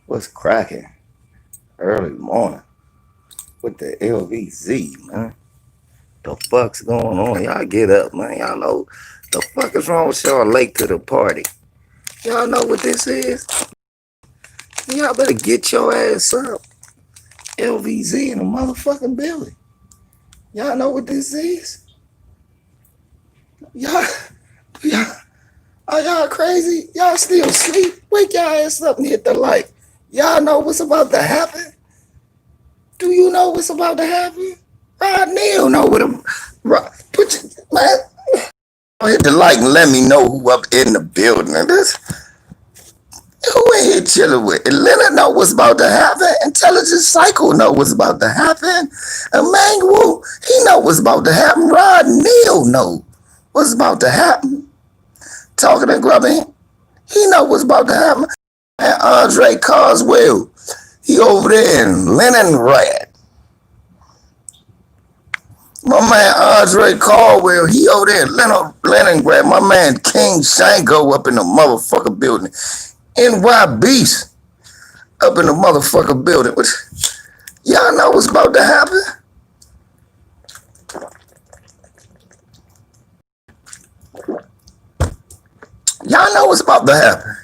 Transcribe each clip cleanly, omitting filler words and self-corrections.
What's cracking? Early morning with the LVZ, man. The fuck's going on? Y'all get up, man. Y'all know the fuck is wrong with y'all late to the party. Y'all know what this is? Y'all better get your ass up. LVZ in the motherfucking building. Y'all know what this is? Y'all, y'all, are y'all crazy? Y'all still sleep? Wake y'all ass up and hit the light. Y'all know what's about to happen? Do you know what's about to happen? Rod Neal know what I'm. Put your man. Hit the like and let me know who up in the building. And this, who in here chilling with? And Leonard know what's about to happen. Intelligent Cycle know what's about to happen. Emmanuel, he know what's about to happen. Rod Neal know what's about to happen. Talking and grubbing, he know what's about to happen. And Andre Carswell, he over there in Leningrad. My man Andre Caldwell, he over there in Leningrad. My man King Shango up in the motherfucker building. NY Beast up in the motherfucker building. Y'all know what's about to happen? Y'all know what's about to happen.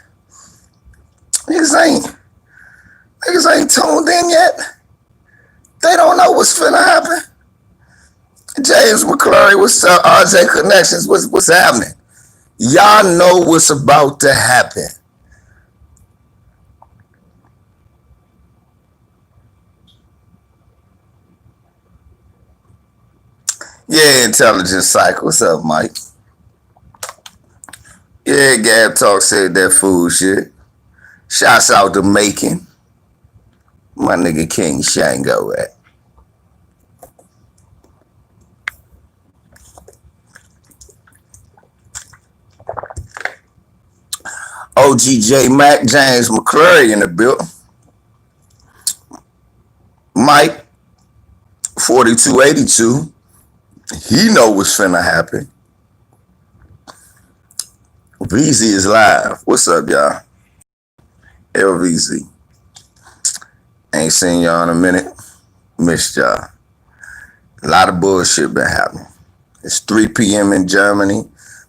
Niggas ain't tuned in yet. They don't know what's finna happen. James McClurry, what's up? RJ Connections, what's happening? Y'all know what's about to happen. Yeah, Intelligent Cycle. What's up, Mike? Yeah, Gab Talk said that fool shit. Shouts out to Macon. My nigga King Shango at. OGJ Mac, James McClurry in the building. Mike, 4282. He know what's finna happen. VZ is live. What's up, y'all? LVZ. Ain't seen y'all in a minute. Missed y'all. A lot of bullshit been happening. It's 3 p.m. in Germany.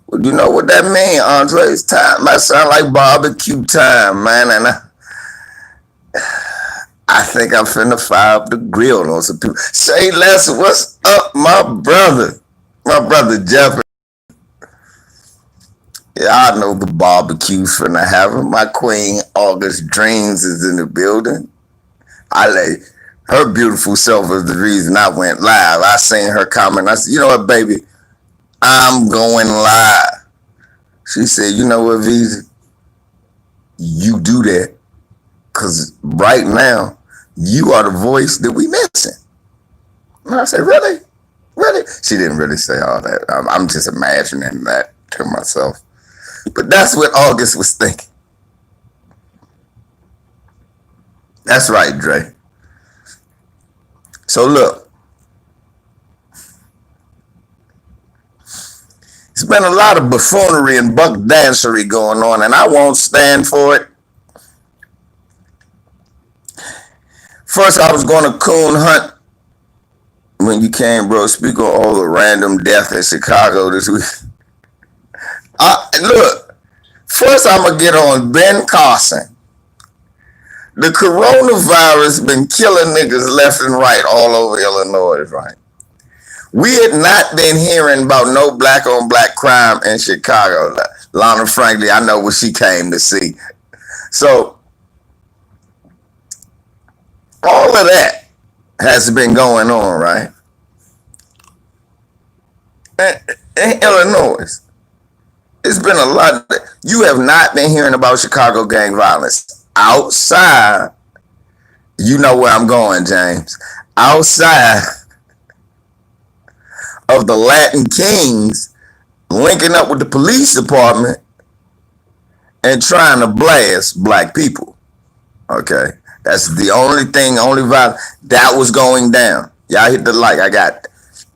Well, you know what that mean, Andre? It's time. Might sound like barbecue time, man. And I think I'm finna fire up the grill on some people. Say less, what's up, my brother? My brother Jeff. Yeah, I know the barbecue's finna happen. My queen August Dreams is in the building. Her beautiful self is the reason I went live. I seen her comment. I said, you know what, baby? I'm going live. She said, you know what, Visa? You do that. Because right now, you are the voice that we missing. And I said, really? Really? She didn't really say all that. I'm just imagining that to myself. But that's what August was thinking. That's right, Dre. So look, it's been a lot of buffoonery and buck dancery going on, and I won't stand for it. First, I was going to coon hunt when you came, bro. Speak on all the random death in Chicago this week. Look, first I'm going to get on Ben Carson. The coronavirus been killing niggas left and right all over Illinois, right? We had not been hearing about no black on black crime in Chicago. Lana Franklin, I know what she came to see. So, all of that has been going on, right? In Illinois, it's been a lot. You have not been hearing about Chicago gang violence. Outside, you know where I'm going, James. Outside of the Latin Kings linking up with the police department and trying to blast black people. Okay. That's the only thing, only violence that was going down. Y'all hit the like. I got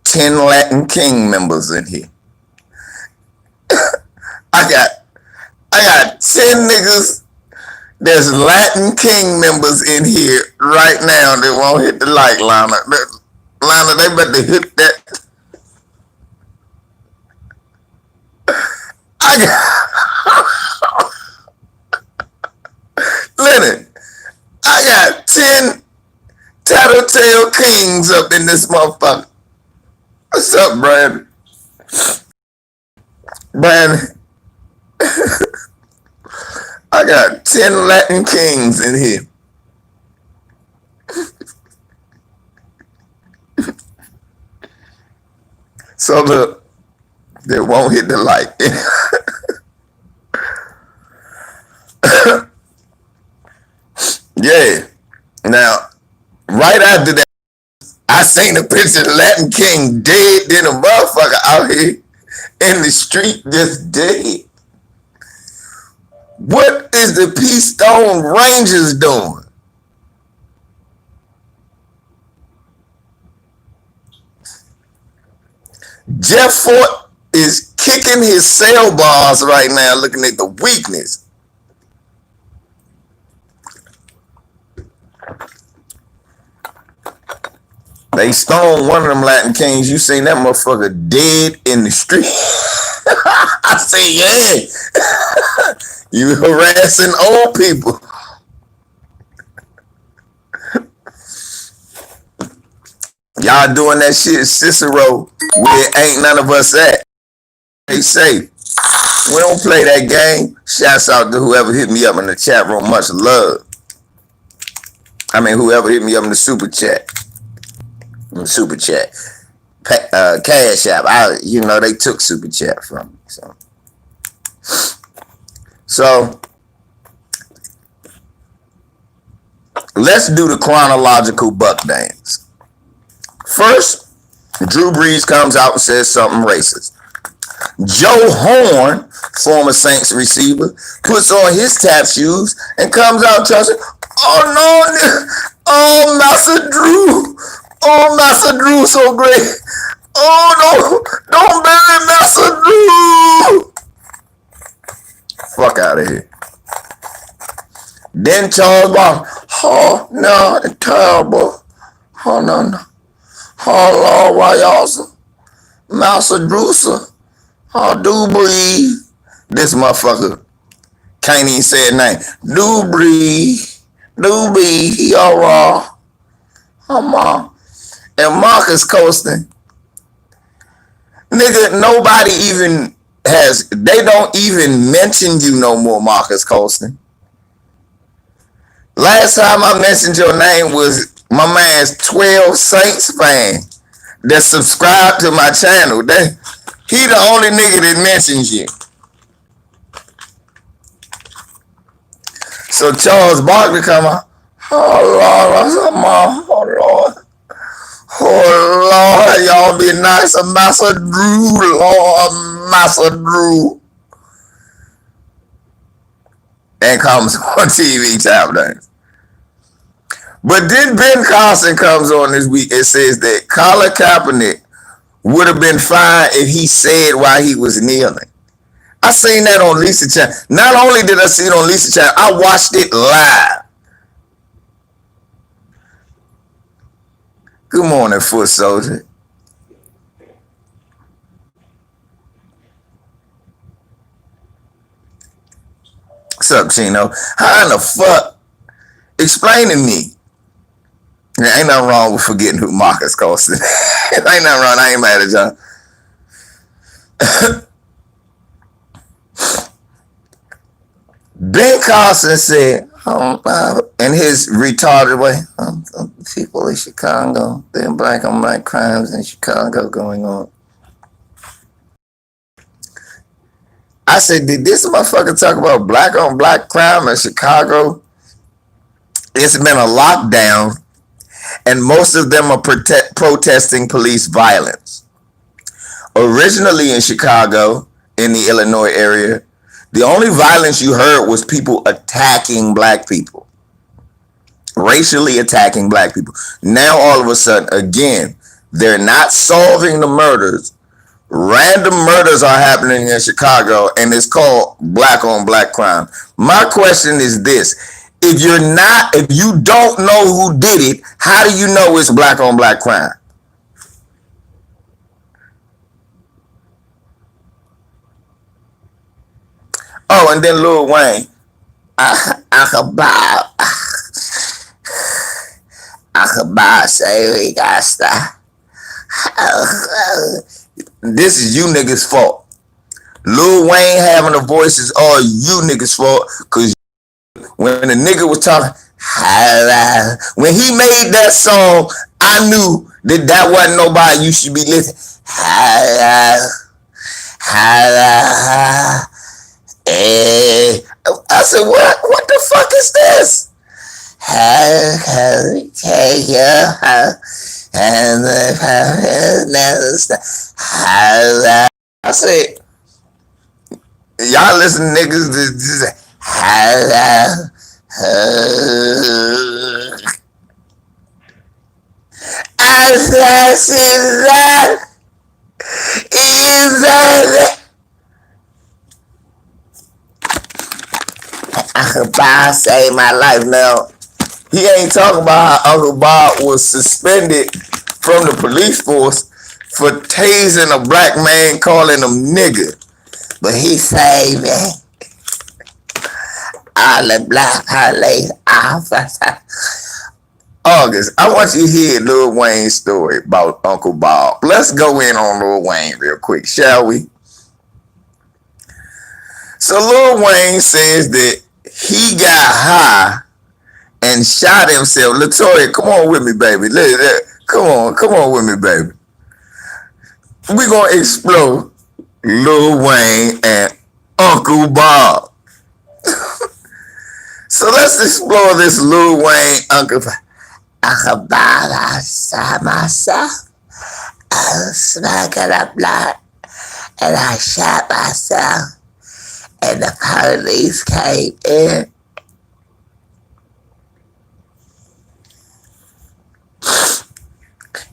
10 Latin King members in here. I got 10 niggas There's Latin King members in here right now that won't hit the like, Lana. Lana, they better hit that. I got Leonard. I got 10 Tattletale Kings up in this motherfucker. What's up, Brandon? Brandon. I got 10 Latin Kings in here. So look, they won't hit the like. Yeah. Now, right after that, I seen a picture of Latin King dead, then a motherfucker out here in the street just dead. What is the Peace Stone Rangers doing? Jeff Fort is kicking his cell bars right now, looking at the weakness. They stoned one of them Latin Kings. You seen that motherfucker dead in the street? I say, yeah. You harassing old people. Y'all doing that shit Cicero where ain't none of us at. They say, we don't play that game. Shouts out to whoever hit me up in the chat room. Much love. I mean, whoever hit me up in the super chat. Super chat. Cash App. They took super chat from me. So let's do the chronological buck dance. First, Drew Brees comes out and says something racist. Joe Horn, former Saints receiver, puts on his tap shoes and comes out trusting, oh no, oh Master Drew, oh Master Drew so great. Oh no, don't bury Master Drew. Fuck out of here. Then Charles Barkley, oh no, it's terrible. Oh no. Oh Lord, why y'all so Master Drew, oh do breathe. This motherfucker can't even say his name. Do breathe. He all raw. And Marcus Colston. Nigga, nobody even they don't even mention you no more, Marcus Colston. Last time I mentioned your name was my man's 12 Saints fan that subscribed to my channel. He the only nigga that mentions you. So Charles Barkley come out, oh Lord, y'all be nice, Master Drew, Lord, Master Drew. And comes on TV tap dance. But then Ben Carson comes on this week and says that Colin Kaepernick would have been fine if he said why he was kneeling. I seen that on Lisa Channel. Not only did I see it on Lisa Channel, I watched it live. Good morning, Foot Soldier. What's up, Chino? How in the fuck? Explain to me. There ain't nothing wrong with forgetting who Marcus Colston is. Ain't nothing wrong. I ain't mad at y'all. Ben Carson said, in his retarded way, people in Chicago, there are black on black crimes in Chicago going on. I said, did this motherfucker talk about black on black crime in Chicago? It's been a lockdown, and most of them are protesting police violence. Originally in Chicago, in the Illinois area, the only violence you heard was people attacking black people. Racially attacking black people. Now all of a sudden, again, they're not solving the murders, Random murders are happening in Chicago, and it's called black on black crime. My question is this: if you don't know who did it, how do you know it's black on black crime? Oh, and then Lil Wayne, Akbar, Akbar say we got stop. This is you niggas' fault. Lil Wayne having a voice is all you niggas' fault. Cause when the nigga was talking, when he made that song, I knew that that wasn't nobody you should be listening. I said, what the fuck is this? I said, y'all listen niggas to just Uncle Bob saved my life. Now, he ain't talking about how Uncle Bob was suspended from the police force for tasing a black man, calling him nigger. But he saved me. All the black police officers. August, I want you to hear Lil Wayne's story about Uncle Bob. Let's go in on Lil Wayne real quick, shall we? So Lil Wayne says that he got high and shot himself. Latoya, come on with me, baby. Come on with me, baby. We're going to explore Lil Wayne and Uncle Bob. So let's explore this Lil Wayne, Uncle Bob. Uncle Bob, I shot myself. I was smoking a blunt and I shot myself. And the police came in.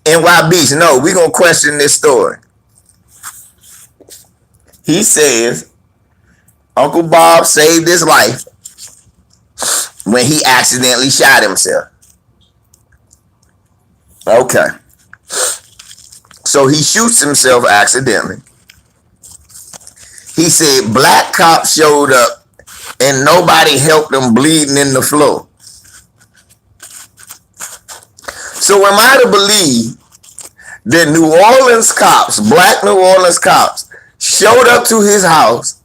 NY Beach, no, we're going to question this story. He says Uncle Bob saved his life when he accidentally shot himself. Okay. So he shoots himself accidentally. He said black cops showed up and nobody helped him bleeding in the floor. So am I to believe that New Orleans cops, black New Orleans cops, showed up to his house,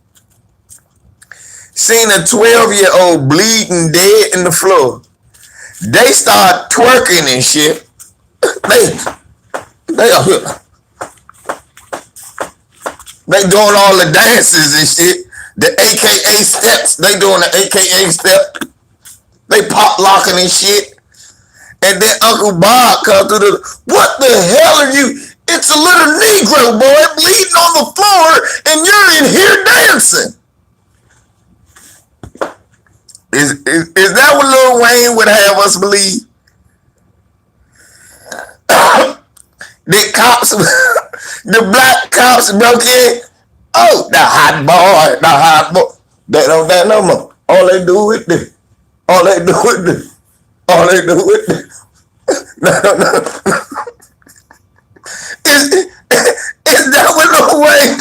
seen a 12-year-old bleeding dead in the floor. They start twerking and shit. They are here. They doing all the dances and shit. The AKA steps. They doing the AKA step. They pop locking and shit. And then Uncle Bob come through what the hell are you? It's a little Negro boy bleeding on the floor and you're in here dancing. Is that what Lil Wayne would have us believe? The cops, the black cops broke in. Oh, the hot boy. They don't that no more. All they do is this. All they do is this. All they do is this. No. Is that what Lil Wayne?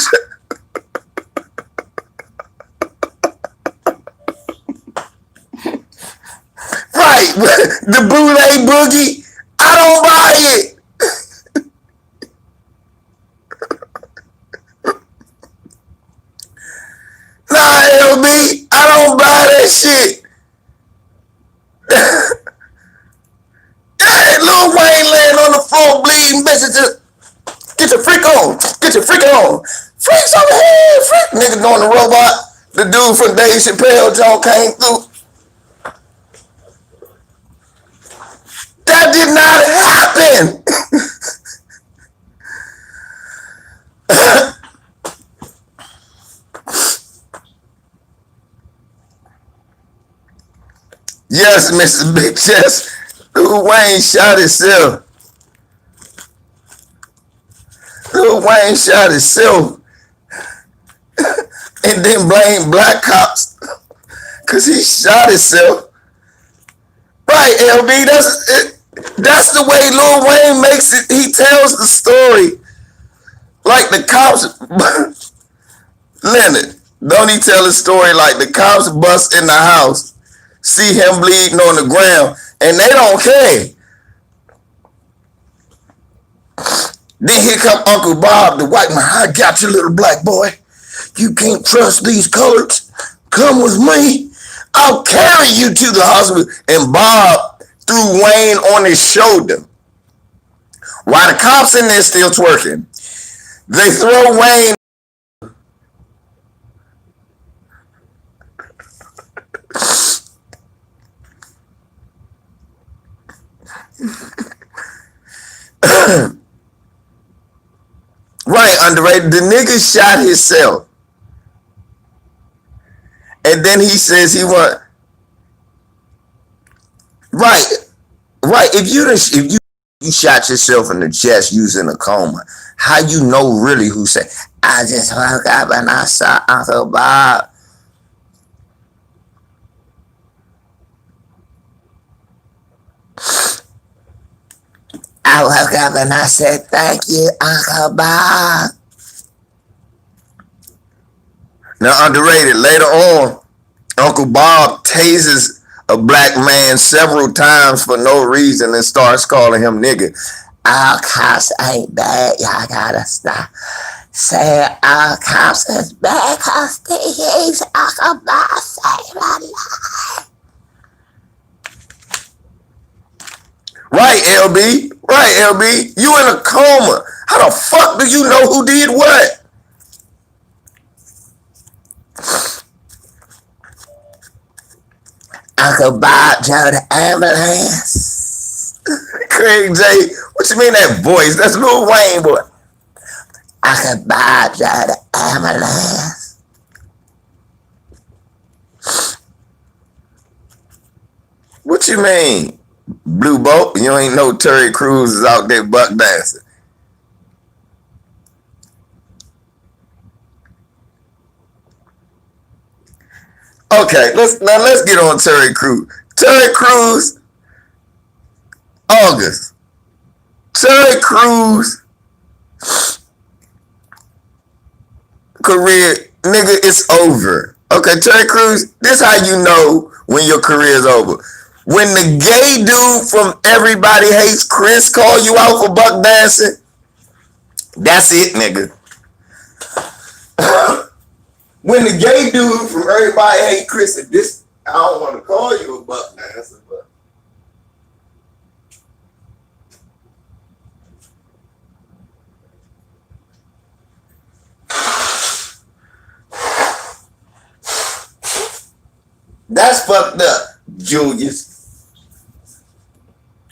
Right, the bootleg boogie. I don't buy it. Nah, LB, I don't buy that shit. Hey, Lil Wayne laying on the floor bleeding, bitch. Get your freak on. Get your freak on. Freaks over here. Freak. Nigga doing the robot. The dude from Dave Chappelle John came through. That did not happen. Yes, Mr. Big Chest. Lil Wayne shot himself. Lil Lil Wayne shot himself and then blamed black cops because he shot himself. Right, LB, that's the way Lil Wayne makes it. He tells the story like the cops. Leonard, don't he tell a story like the cops bust in the house, see him bleeding on the ground, and they don't care. Then here come Uncle Bob, the white man. I got you, little black boy. You can't trust these coloreds. Come with me. I'll carry you to the hospital. And Bob threw Wayne on his shoulder. While the cops in there still twerking, they throw Wayne. Right, underrated. The nigga shot himself. And then he says he want. Right. If you shot yourself in the chest using a coma, how you know really who said, I just woke up and I saw Uncle Bob. I woke up and I said, thank you, Uncle Bob. Now, underrated, later on, Uncle Bob tases a black man several times for no reason and starts calling him nigga. All cops ain't bad. Y'all gotta stop saying all cops is bad because he's Uncle Bob saved my life. Right, LB. Right, LB. You in a coma. How the fuck do you know who did what? Uncle Bob drove the ambulance. Craig J, what you mean that voice? That's Lil Wayne, boy. Uncle Bob drove the ambulance. What you mean? Blue Boat? You ain't know Terry Crews is out there buck dancing. Okay, let's get on Terry Crews. Terry Crews, August. Terry Crews career, nigga, it's over. Okay, Terry Crews, this how you know when your career is over. When the gay dude from Everybody Hates Chris call you out for buck dancing, that's it, nigga. When the gay dude from Everybody Hates Chris, and this, I don't want to call you a buck dancer, but that's fucked up, Julius.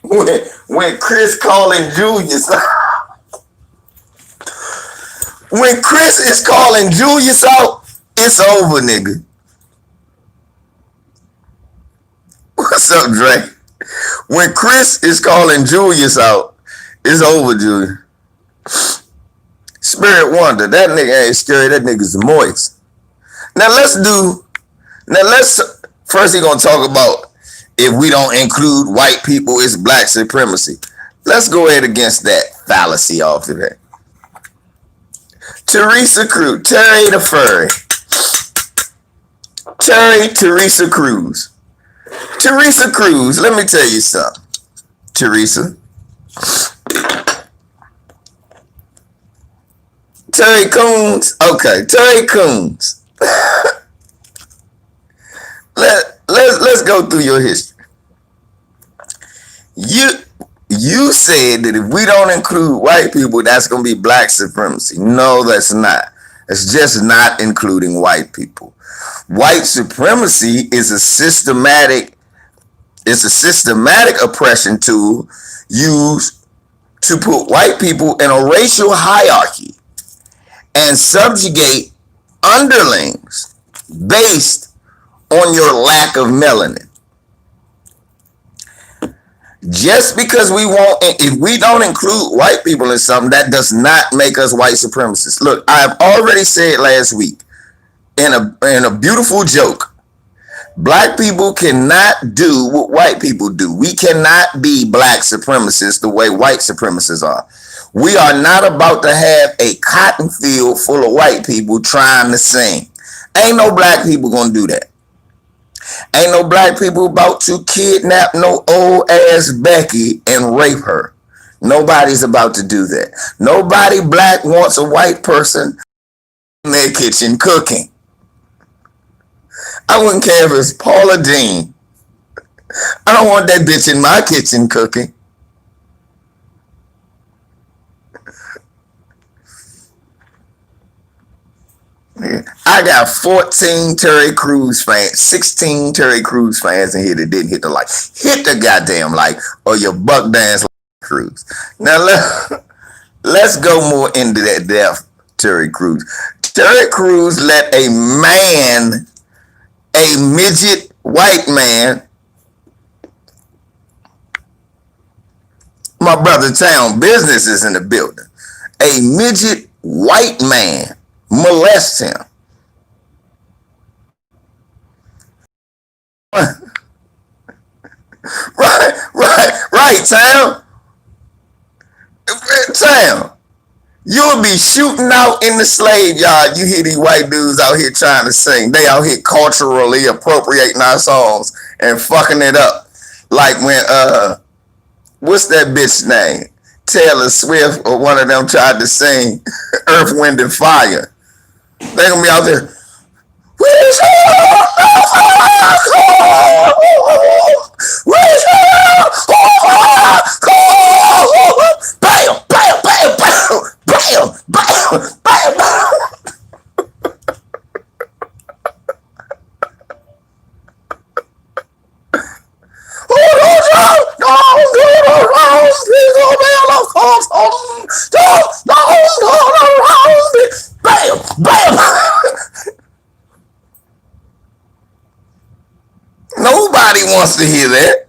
When Chris calling Julius when Chris is calling Julius out, it's over, nigga. What's up, Dre? When Chris is calling Julius out, it's over, Julius. Spirit Wonder, that nigga ain't scary, that nigga's moist. Now first he gonna talk about if we don't include white people, it's black supremacy. Let's go ahead against that fallacy off of that. Teresa Crews, Terry the Furry. Teresa Crews. Teresa Crews, let me tell you something. Teresa. Terry Coons. Okay, Terry Coons. Let's go through your history. You said that if we don't include white people, that's going to be black supremacy. No, that's not. It's just not including white people. White supremacy is a systematic oppression tool used to put white people in a racial hierarchy and subjugate underlings based on your lack of melanin. Just because we won't, if we don't include white people in something, that does not make us white supremacists. Look, I have already said last week in a beautiful joke. Black people cannot do what white people do. We cannot be black supremacists the way white supremacists are. We are not about to have a cotton field full of white people trying to sing. Ain't no black people gonna do that. Ain't no black people about to kidnap no old ass Becky and rape her. Nobody's about to do that. Nobody black wants a white person in their kitchen cooking. I wouldn't care if it's Paula Deen. I don't want that bitch in my kitchen cooking. I got 14 Terry Crews fans, 16 Terry Crews fans in here that didn't hit the like. Hit the goddamn like, or your buck dance Crews. Now let's go more into that depth. Terry Crews. Terry Crews let a man, a midget white man, my brother Town Business is in the building. A midget white man molest him. Right, Town. Town. You'll be shooting out in the slave yard. You hear these white dudes out here trying to sing. They out here culturally appropriating our songs and fucking it up. Like when what's that bitch name? Taylor Swift or one of them tried to sing Earth, Wind and Fire. They gonna be out there. Bam, bam, bam, bam, bam, bam, bam, bam. Bam, bam. Nobody wants to hear that.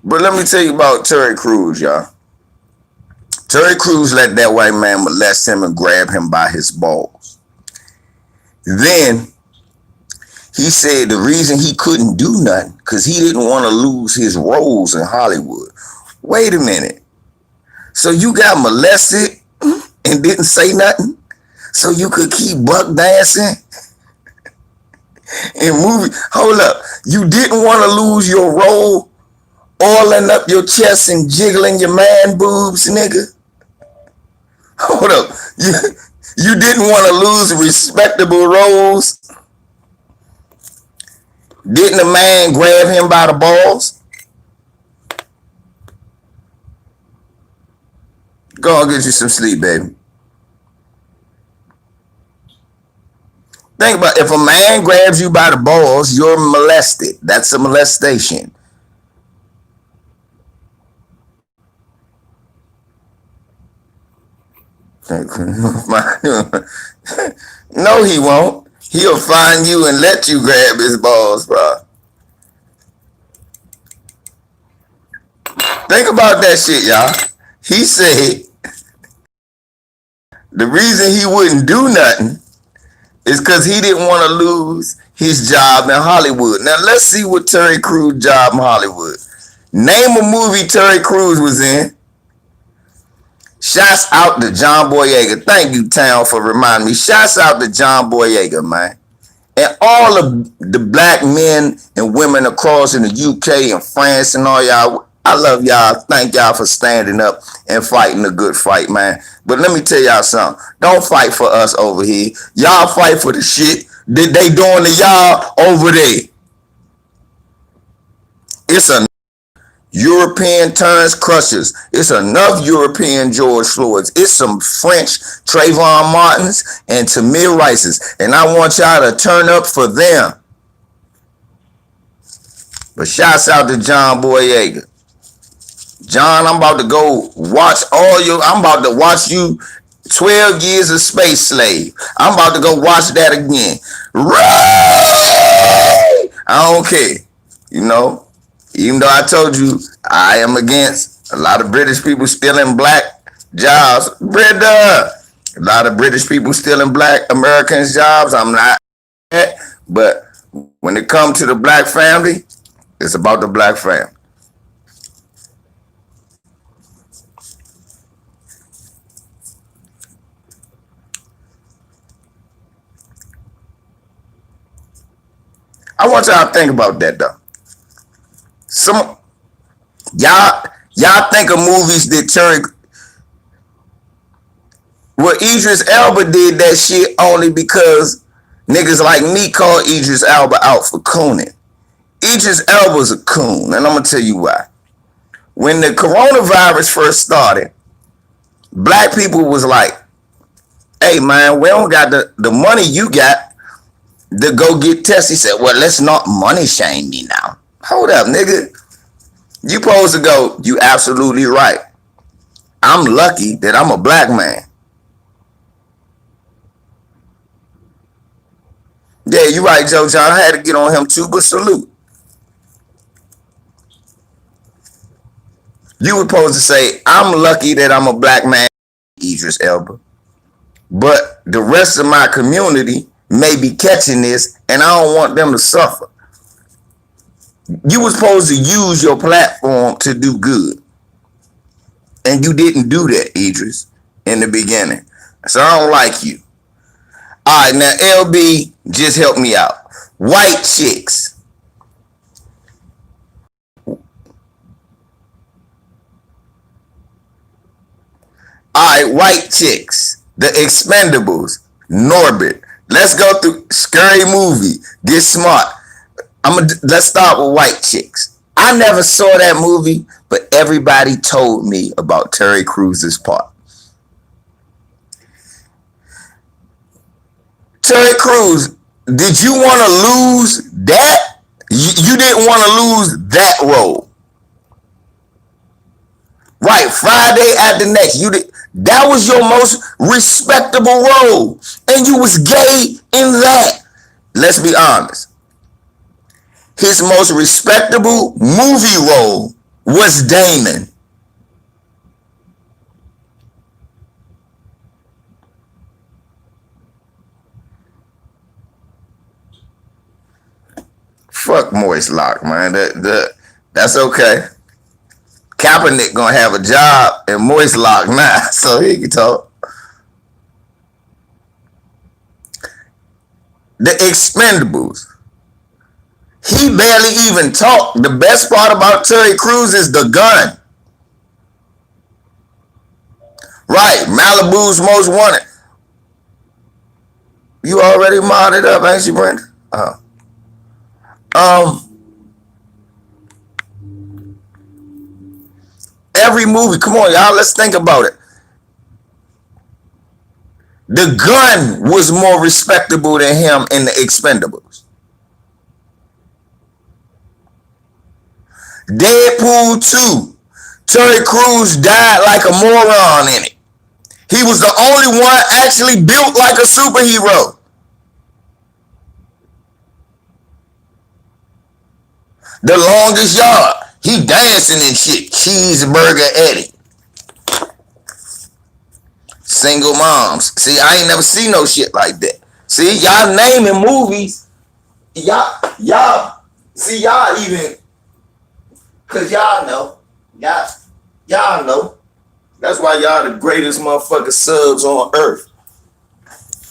But let me tell you about Terry Crews, y'all. Terry Crews let that white man molest him and grab him by his balls. Then he said the reason he couldn't do nothing because he didn't want to lose his roles in Hollywood. Wait a minute. So you got molested and didn't say nothing so you could keep buck dancing in movie? Hold up. You didn't want to lose your role oiling up your chest and jiggling your man boobs, nigga? Hold up. You didn't want to lose respectable roles? Didn't a man grab him by the balls? Go and get you some sleep, baby. Think about it. If a man grabs you by the balls, you're molested. That's a molestation. No, he won't. He'll find you and let you grab his balls, bro. Think about that shit, y'all. He said the reason he wouldn't do nothing is because he didn't want to lose his job in Hollywood. Now, let's see what Terry Crews' job in Hollywood. Name a movie Terry Crews was in. Shouts out to John Boyega. Thank you, Town, for reminding me. Shouts out to John Boyega, man. And all of the black men and women across in the UK and France and all y'all. I love y'all. Thank y'all for standing up and fighting a good fight, man. But let me tell y'all something. Don't fight for us over here. Y'all fight for the shit that they doing to y'all over there. It's a European Terrence Crushers. It's enough European George Floyds. It's some French Trayvon Martins and Tamir Rices. And I want y'all to turn up for them. But shouts out to John Boyega. John, I'm about to go watch I'm about to watch you 12 Years a Space Slave. I'm about to go watch that again. Ray! I don't care. You know, even though I told you I am against a lot of British people stealing black jobs. Brenda! A lot of British people stealing black Americans' jobs. I'm not. But when it comes to the black family, it's about the black family. I want y'all to think about that though. Some y'all think of movies that Terry, well, Idris Elba did that shit only because niggas like me call Idris Elba out for cooning. Idris Elba's a coon, and I'm gonna tell you why. When the coronavirus first started, black people was like, hey man, we don't got the money you got to go get tested. He said, well, let's not money shame me now. Hold up, nigga. You supposed to go, you absolutely right. I'm lucky that I'm a black man. Yeah, you right, Joe John. I had to get on him too, but salute. You were supposed to say, I'm lucky that I'm a black man, Idris Elba. But the rest of my community may be catching this, and I don't want them to suffer. You were supposed to use your platform to do good. And you didn't do that, Idris, in the beginning. So I don't like you. All right, now LB, just help me out. White chicks. All right, white chicks. The Expendables. Norbit. Let's go through Scary Movie. Get Smart. Let's start with white chicks. I never saw that movie, but everybody told me about Terry Crews's part. Terry Crews, did you want to lose that? You didn't want to lose that role. Right, Friday After Next. That was your most respectable role. And you was gay in that. Let's be honest. His most respectable movie role was Damon. Fuck Moist Lock, man. That's okay. Kaepernick gonna have a job in Moist Lock now, so he can talk. The Expendables. He barely even talked. The best part about Terry Crews is the gun. Right, Malibu's Most Wanted. You already modded up, ain't you, Brenda? Every movie, come on, y'all, let's think about it. The gun was more respectable than him in the Expendables. Deadpool 2. Terry Crews died like a moron in it. He was the only one actually built like a superhero. The Longest Yard. He dancing and shit. Cheeseburger Eddie. Single Moms. See, I ain't never seen no shit like that. See, y'all naming movies. Y'all even, cause y'all know. Y'all know. That's why y'all the greatest motherfucking subs on earth.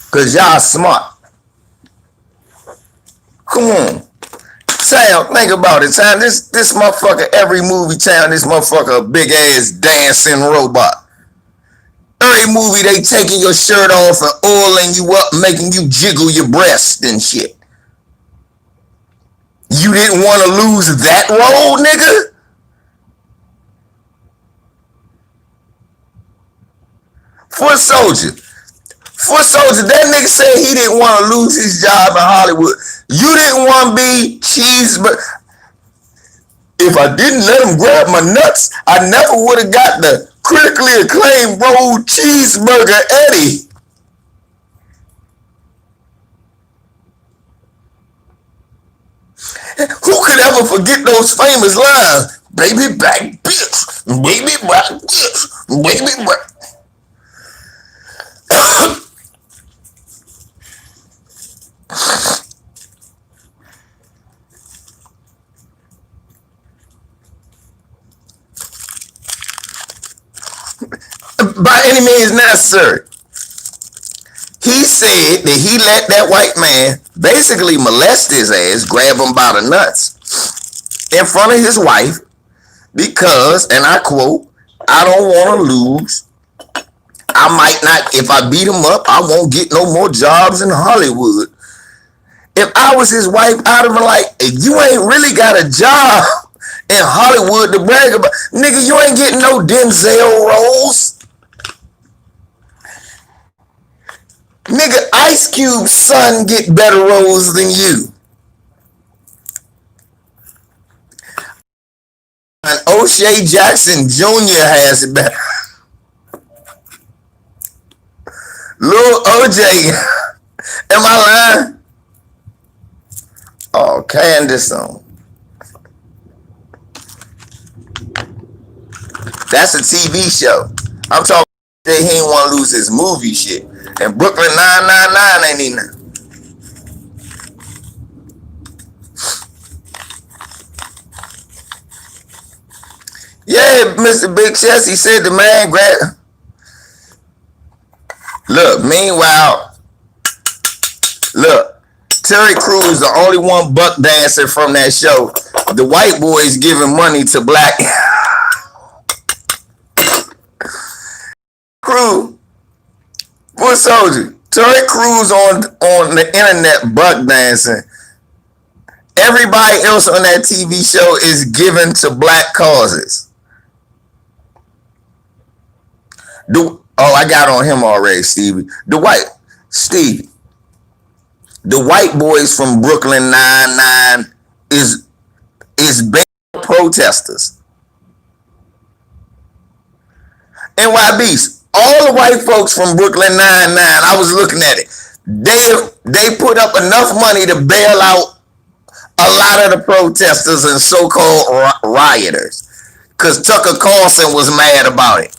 Cause y'all smart. Come on. Town, think about it, Town. This motherfucker, every movie, Town, this motherfucker a big ass dancing robot. Every movie they taking your shirt off and oiling you up, making you jiggle your breast and shit. You didn't want to lose that role, nigga? Foot Soldier, that nigga said he didn't want to lose his job in Hollywood. You didn't want to be cheese, but if I didn't let him grab my nuts, I never would have got the critically acclaimed rolled cheeseburger Eddie. Who could ever forget those famous lines? Baby back bitch, baby back bitch, baby back. By any means necessary. He said that he let that white man basically molest his ass, grab him by the nuts in front of his wife because, and I quote, I don't want to lose. I might not, if I beat him up, I won't get no more jobs in Hollywood. If I was his wife, I'd have been like, hey, you ain't really got a job in Hollywood to brag about. Nigga, you ain't getting no Denzel roles. Nigga, Ice Cube's son get better roles than you. And O'Shea Jackson Jr. has it better. Lil OJ, am I lying? Oh, Candace on. That's a TV show. I'm talking that he ain't want to lose his movie shit. And Brooklyn 999 ain't even. Yeah, Mr. Big Chest, he said the man grabbed. Look, meanwhile, look, Terry Crews, the only one buck dancer from that show. The white boys giving money to black. Crew, Foot Soldier, Terry Crews on the internet buck dancing. Everybody else on that TV show is given to black causes. I got on him already, Stevie. The white boys from Brooklyn Nine-Nine is protesters. NYBs, all the white folks from Brooklyn Nine-Nine, I was looking at it. They put up enough money to bail out a lot of the protesters and so-called rioters. Because Tucker Carlson was mad about it.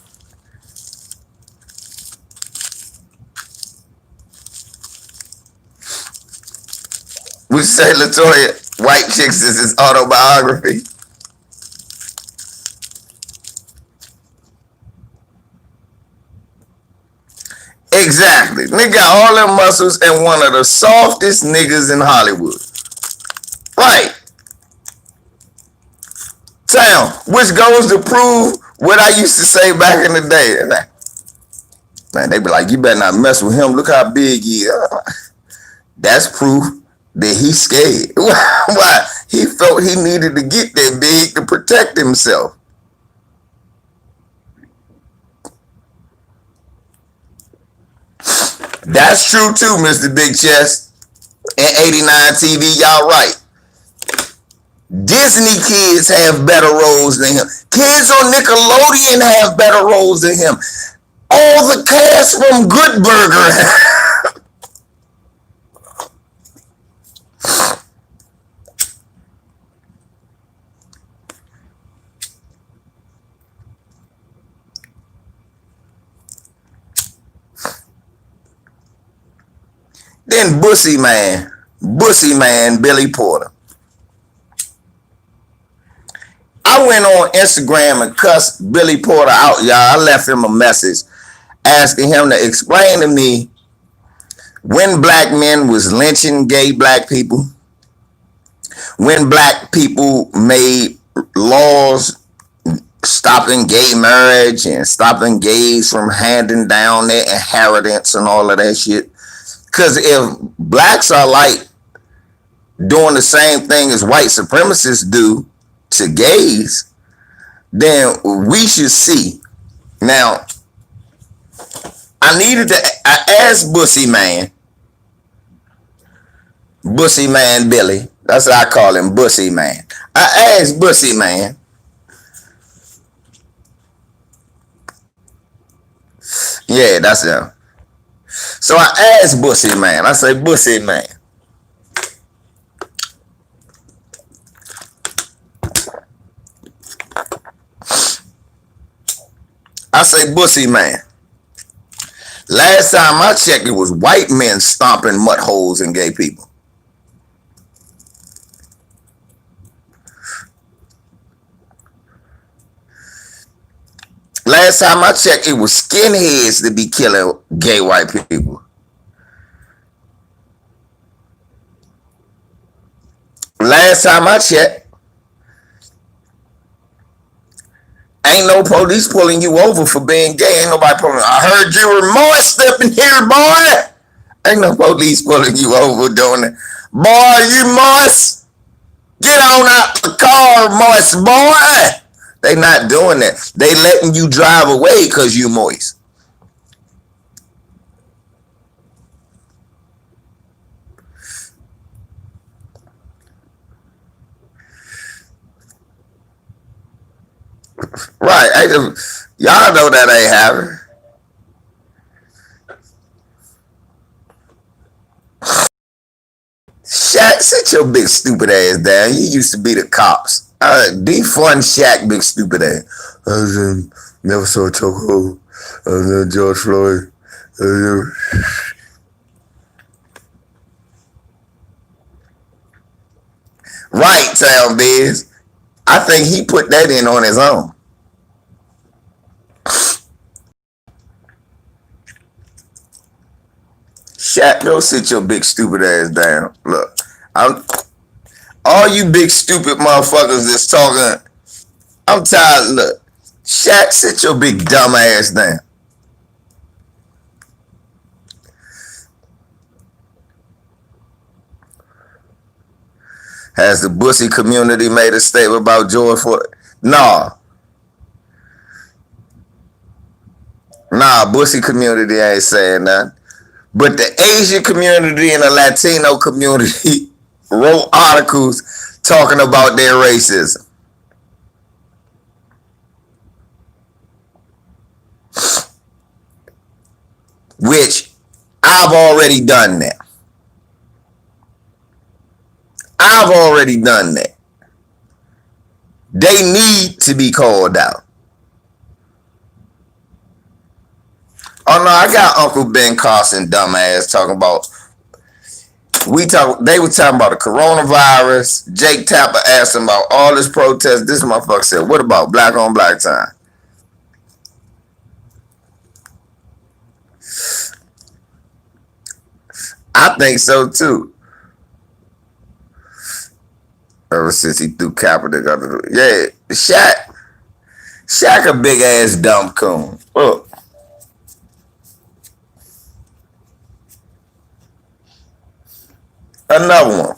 We say Latoya, White Chicks is his autobiography. Exactly. Nigga got all them muscles and one of the softest niggas in Hollywood. Right. Town, which goes to prove what I used to say back in the day. Man, they be like, you better not mess with him. Look how big he is. That's proof that he's scared. Why? He felt he needed to get that big to protect himself. That's true too, Mr. Big Chest. And 89 TV, y'all right. Disney kids have better roles than him. Kids on Nickelodeon have better roles than him. All the cast from Good Burger. Then Bussy Man Billy Porter. I went on Instagram and cussed Billy Porter out, y'all. I left him a message asking him to explain to me when black men was lynching gay black people, when black people made laws stopping gay marriage and stopping gays from handing down their inheritance and all of that shit. Because if blacks are like doing the same thing as white supremacists do to gays, then we should see. Now, I asked Bussy Man Billy, that's what I call him, Bussy Man. I asked Bussy Man, Yeah, that's him. So I asked Bussy Man. I say, Bussy Man, I say, Bussy Man. Last time I checked, it was white men stomping mud holes in gay people. Last time I checked, it was skinheads that be killing gay white people. Last time I checked, ain't no police pulling you over for being gay. Ain't nobody pulling. I heard you were moist up in here, boy. Ain't no police pulling you over doing it. Boy, you moist? Get on out the car, moist boy. They not doing that. They letting you drive away because you moist. Right. Y'all know that ain't happening. Shaq, sit your big stupid ass down. You used to be the cops. Defund Shaq, big stupid ass. Never saw a chokehold. George Floyd. Right, Town Biz. I think he put that in on his own. Shaq, go sit your big stupid ass down. Look, all you big stupid motherfuckers that's talking. I'm tired. Look, Shaq, sit your big dumb ass down. Has the Bussy community made a statement about George Floyd? Nah. Nah, Bussy community ain't saying nothing. But the Asian community and the Latino community wrote articles talking about their racism. Which I've already done that. I've already done that. They need to be called out. Oh no, I got Uncle Ben Carson dumbass talking about they were talking about the coronavirus. Jake Tapper asked him about all this protest. This motherfucker said, what about black on black time? I think so too. Ever since he threw Kaepernick, yeah, Shaq a big ass dumb coon. Look. Another one.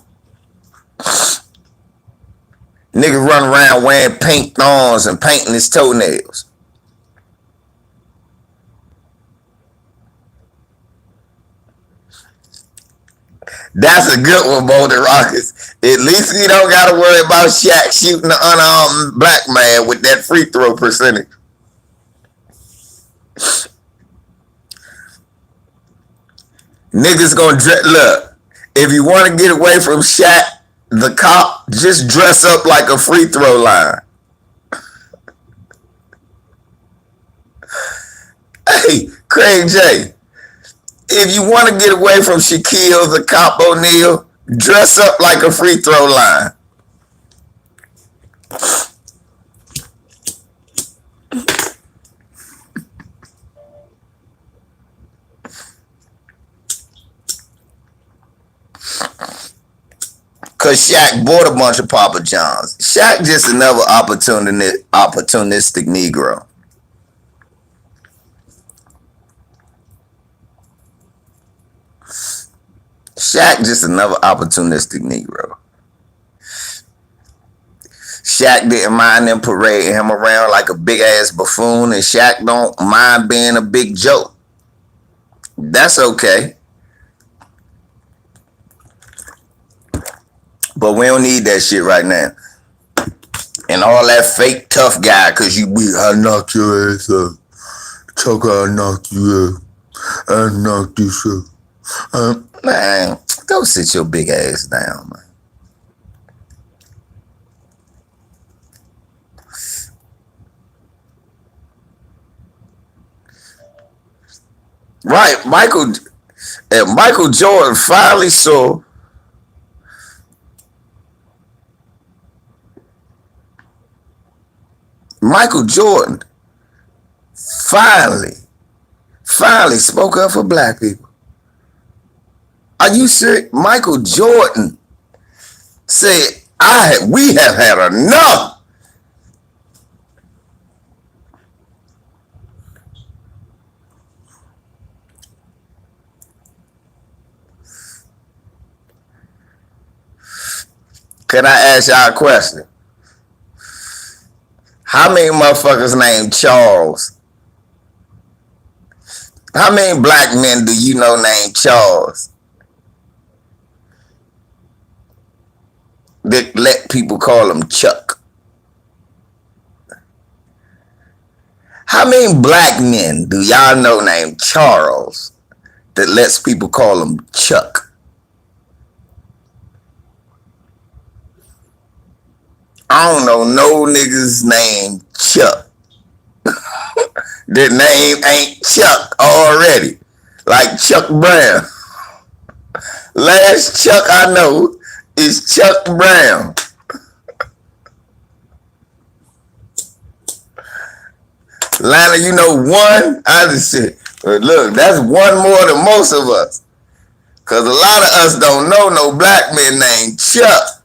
Nigga run around wearing pink thongs and painting his toenails. That's a good one, Boulder Rockets. At least we don't got to worry about Shaq shooting an unarmed black man with that free throw percentage. Niggas gonna look. If you want to get away from Shaq, the cop, just dress up like a free throw line. Hey, Craig J, if you want to get away from Shaquille the Cop O'Neal, dress up like a free throw line. Cause Shaq bought a bunch of Papa Johns. Shaq just another opportunistic Negro. Shaq just another opportunistic Negro. Shaq didn't mind them parading him around like a big ass buffoon, and Shaq don't mind being a big joke. That's okay. But we don't need that shit right now. And all that fake tough guy, cause I knocked your ass up. Tucker, I'll knock you out. I'll knock this out. Man, go sit your big ass down, man. Right, Michael Jordan finally saw. Michael Jordan finally spoke up for black people. Are you serious? Michael Jordan said, we have had enough. Can I ask y'all a question? How many motherfuckers named Charles? How many black men do you know named Charles that let people call him Chuck? How many black men do y'all know named Charles that lets people call him Chuck? I don't know no niggas named Chuck. Their name ain't Chuck already. Like Chuck Brown. Last Chuck I know is Chuck Brown. Lana, you know one? I just said, look, that's one more than most of us. Because a lot of us don't know no black men named Chuck.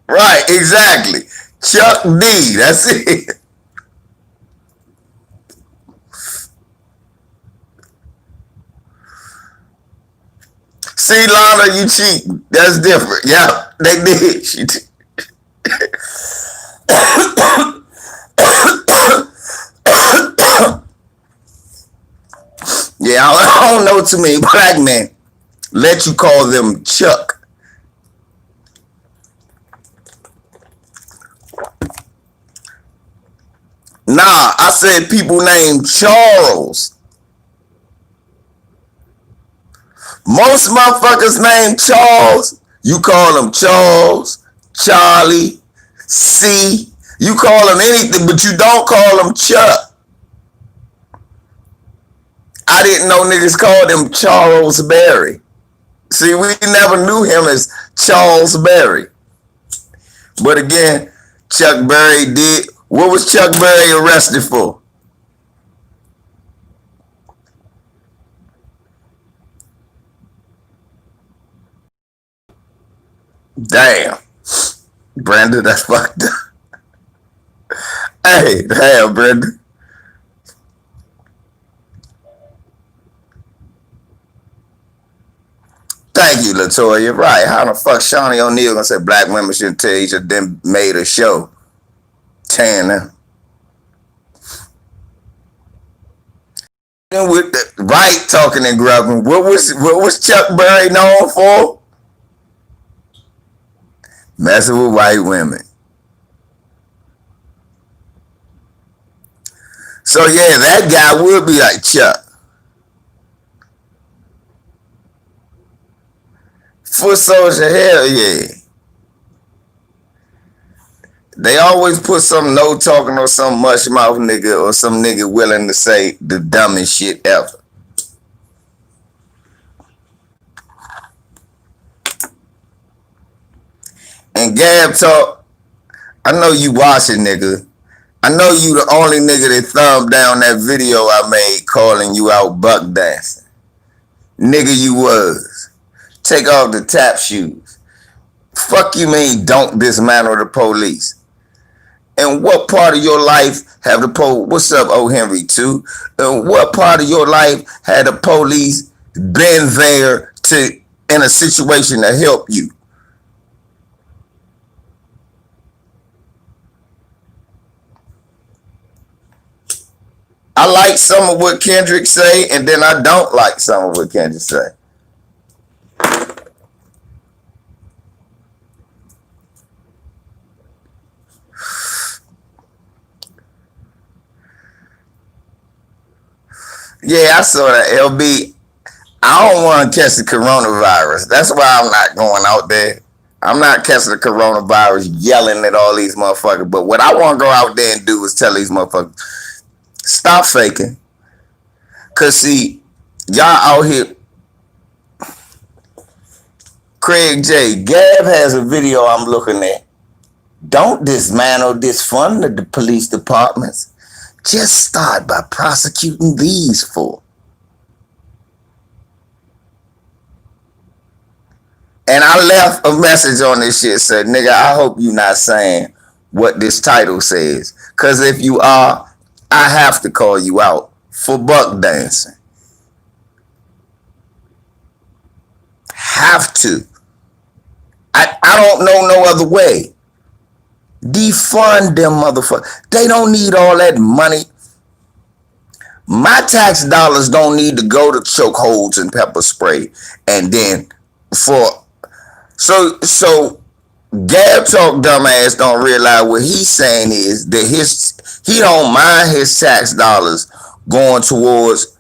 Right, exactly. Chuck D, that's it. See, Lana, you cheat. That's different. Yeah, they did. She did. Yeah, I don't know too many black men let you call them Chuck. Nah, I said people named Charles. Most motherfuckers named Charles, you call them Charles, Charlie, C. You call them anything, but you don't call them Chuck. I didn't know niggas called him Charles Berry. See, we never knew him as Charles Berry. But again, Chuck Berry did. What was Chuck Berry arrested for? Damn. Brenda, that's fucked up. Hey, damn, Brenda. Thank you, LaToya. Right. How the fuck Shawnee O'Neal gonna say black women shouldn't tell each other then made a show? Tanner. With the right talking and grubbing. What was Chuck Berry known for? Messing with white women. So yeah, that guy would be like Chuck. For social, hell yeah. They always put some no talking or some mush mouth nigga or some nigga willing to say the dumbest shit ever. And Gab talk, I know you watching, nigga. I know you the only nigga that thumbed down that video I made calling you out buck dancing. Nigga, you was. Take off the tap shoes. Fuck you mean don't dismantle the police? And what part of your life have the what's up, O. Henry, too? And what part of your life had the police been there to in a situation to help you? I like some of what Kendrick say, and then I don't like some of what Kendrick say. Yeah, I saw that. LB, I don't want to catch the coronavirus. That's why I'm not going out there. I'm not catching the coronavirus yelling at all these motherfuckers. But what I want to go out there and do is tell these motherfuckers, stop faking. Cause see, y'all out here. Craig J. Gab has a video I'm looking at. Don't dismantle, disfund the police departments. Just start by prosecuting these fools. And I left a message on this shit, said, nigga, I hope you not saying what this title says. Cause if you are, I have to call you out for buck dancing. Have to. I don't know no other way. Defund them motherfuckers. They don't need all that money. My tax dollars don't need to go to chokeholds and pepper spray. And then for so Gab Talk dumbass don't realize what he's saying is that he don't mind his tax dollars going towards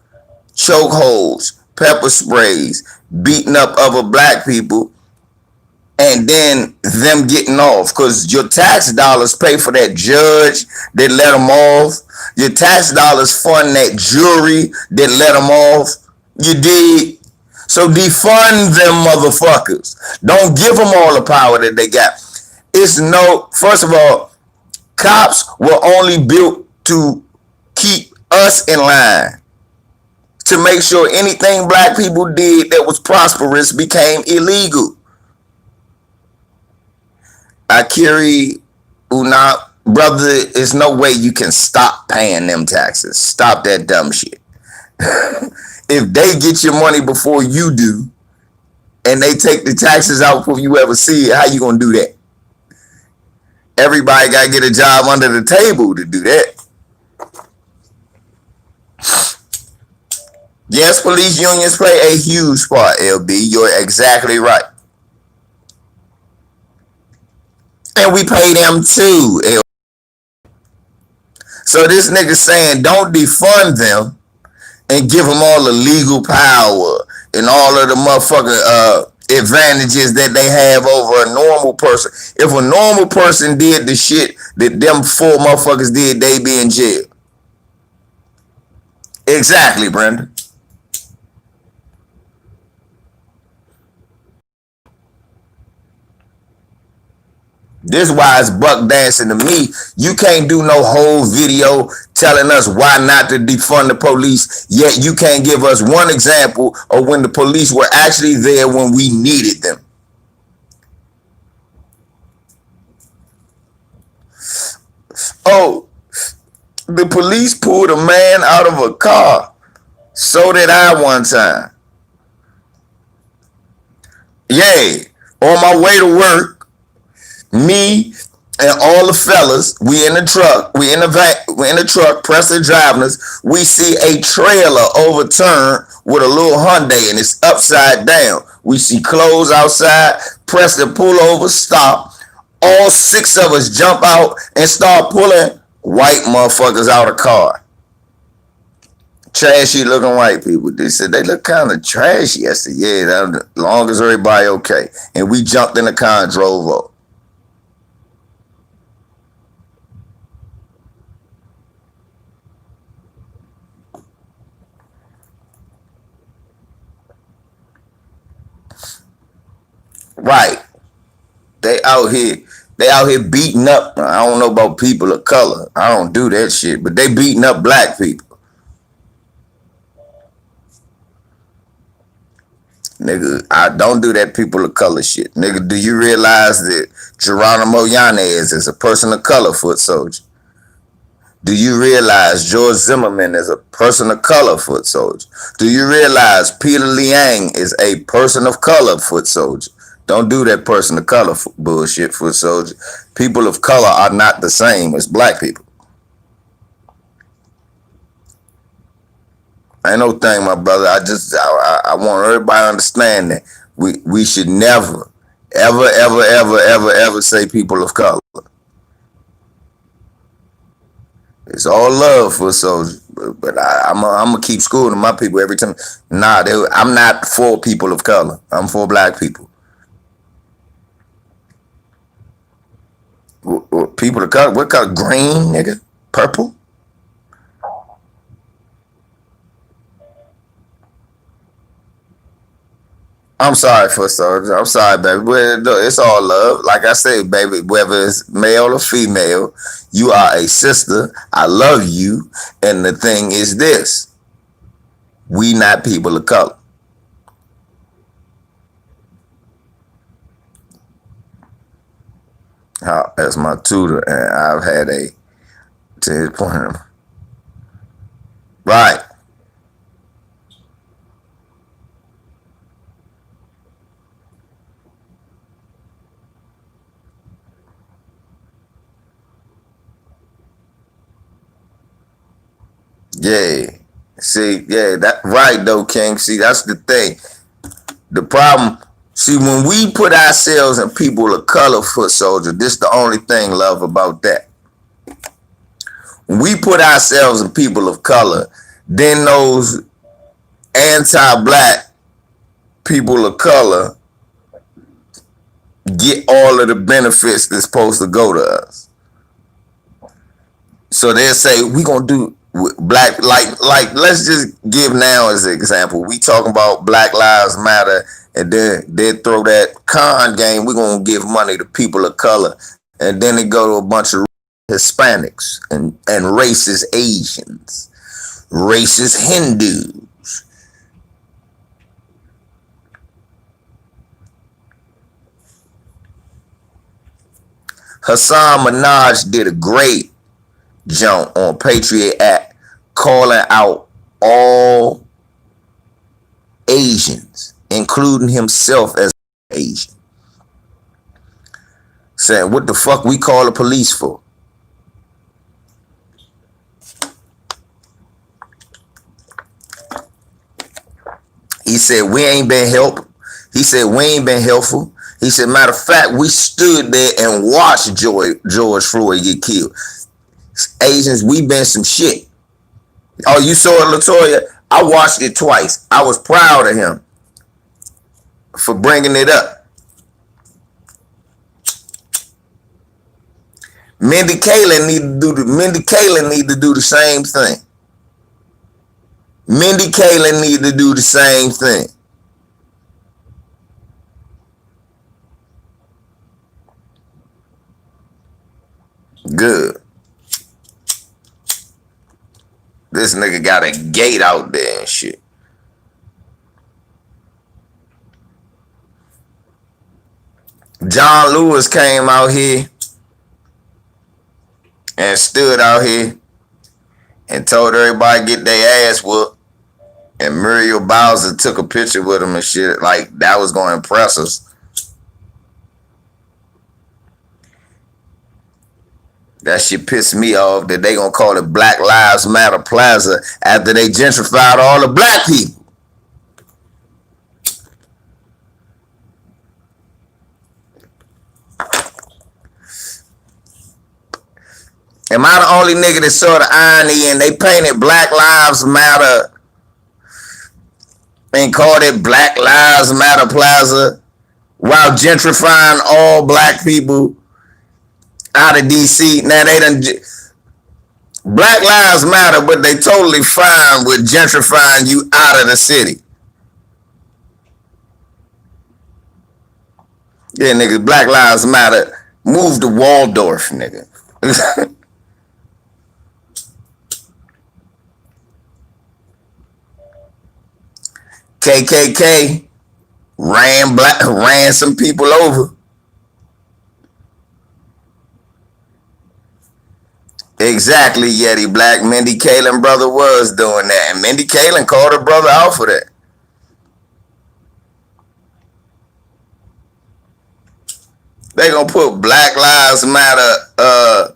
chokeholds, pepper sprays, beating up other black people, and then them getting off, because your tax dollars pay for that judge that let them off. Your tax dollars fund that jury that let them off. You dig? So defund them motherfuckers. Don't give them all the power that they got. First of all, cops were only built to keep us in line, to make sure anything black people did that was prosperous became illegal. Akiri Una, brother, there's no way you can stop paying them taxes. Stop that dumb shit. If they get your money before you do, and they take the taxes out before you ever see it, how you gonna do that? Everybody gotta get a job under the table to do that. Yes, police unions play a huge part, LB. You're exactly right. And we pay them too. So this nigga saying don't defund them and give them all the legal power and all of the motherfucking advantages that they have over a normal person. If a normal person did the shit that them four motherfuckers did, they be in jail. Exactly, Brenda. This why it's buck dancing to me. You can't do no whole video telling us why not to defund the police, yet you can't give us one example of when the police were actually there when we needed them. Oh, the police pulled a man out of a car. So did I one time. Yay. On my way to work, me and all the fellas, we in the truck, we in the truck, pressing driving us. We see a trailer overturned with a little Hyundai and it's upside down. We see clothes outside, press the pull over, stop. All six of us jump out and start pulling white motherfuckers out of car. Trashy looking white people. They said they look kind of trashy. I said, yeah, as long as everybody okay. And we jumped in the car and drove off. Right. They out here beating up. I don't know about people of color. I don't do that shit, but they beating up black people. Nigga, I don't do that people of color shit. Nigga, do you realize that Geronimo Yanez is a person of color foot soldier? Do you realize George Zimmerman is a person of color foot soldier? Do you realize Peter Liang is a person of color foot soldier? Don't do that person of color bullshit, foot soldier. People of color are not the same as black people. Ain't no thing, my brother. I want everybody to understand that we should never, ever say people of color. It's all love for soldiers, but I'm gonna keep schooling my people every time. Nah, I'm not for people of color. I'm for black people. People of color, what color? Green, nigga, purple. I'm sorry for soldiers. I'm sorry, baby. It's all love. Like I said, baby, whether it's male or female, you are a sister. I love you. And the thing is this: we not people of color. As my tutor, and I've had a to his point. Right. Yeah. See, yeah, that right though, King. See, that's the thing. The problem, see, when we put ourselves in people of color foot soldier, this the only thing, love, about that. When we put ourselves in people of color, then those anti-black people of color get all of the benefits that's supposed to go to us. So they'll say we gonna do black like let's just give now as an example. We talking about Black Lives Matter, and then they throw that con game. We gonna give money to people of color, and then they go to a bunch of Hispanics and racist Asians, racist Hindus. Hassan Minaj did a great jump on Patriot Act calling out all Asians, including himself as Asian. Saying, what the fuck we call the police for? He said, we ain't been helped. He said, we ain't been helpful. He said, matter of fact, we stood there and watched George Floyd get killed. Asians, we been some shit. Oh, you saw it, Latoya? I watched it twice. I was proud of him for bringing it up. Mindy Kaling need to do the same thing. Mindy Kaling need to do the same thing. Good. This nigga got a gate out there and shit. John Lewis came out here and stood out here and told everybody get their ass whooped. And Muriel Bowser took a picture with him and shit. Like, that was going to impress us. That shit pissed me off that they gonna call it Black Lives Matter Plaza after they gentrified all the black people. Am I the only nigga that saw the irony and they painted Black Lives Matter and called it Black Lives Matter Plaza while gentrifying all black people out of DC? Now they done Black Lives Matter, but they totally fine with gentrifying you out of the city. Yeah, nigga, Black Lives Matter. Move to Waldorf, nigga. KKK ran some people over. Exactly, Yeti Black. Mindy Kaling brother was doing that, and Mindy Kaling called her brother out for that. They gonna put Black Lives Matter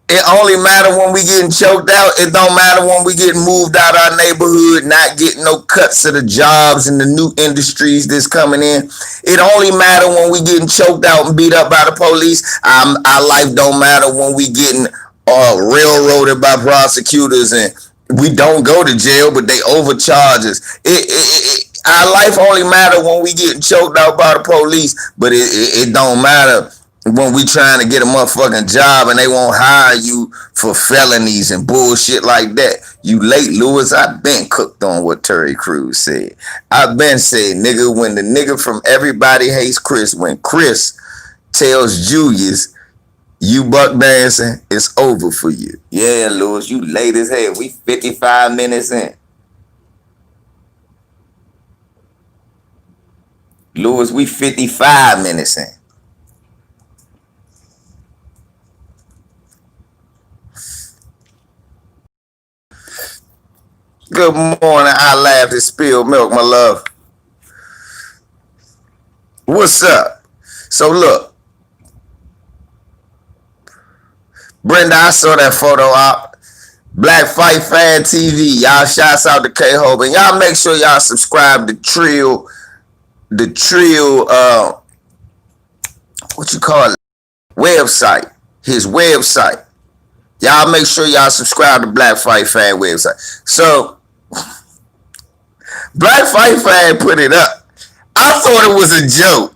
It only matter when we getting choked out. It don't matter when we getting moved out our neighborhood, not getting no cuts of the jobs and the new industries that's coming in. It only matter when we getting choked out and beat up by the police. Our life don't matter when we getting railroaded by prosecutors and we don't go to jail, but they overcharge us. Our life only matter when we getting choked out by the police, but it don't matter when we trying to get a motherfucking job and they won't hire you for felonies and bullshit like that. You late, Lewis. I been cooked on what Terry Crews said. I been said, nigga, when the nigga from Everybody Hates Chris, when Chris tells Julius you buck dancing, it's over for you. Yeah, Lewis, you late as hell. We 55 minutes in. Lewis, we 55 minutes in. Good morning. I laughed at spilled milk, my love. What's up? So look, Brenda, I saw that photo out. Black Fight Fan TV. Y'all shouts out to K-Hope. And y'all make sure y'all subscribe to Trill, what you call it? Website. His website. Y'all make sure y'all subscribe to Black Fight Fan website. So, Black Fight Fan put it up. I thought it was a joke.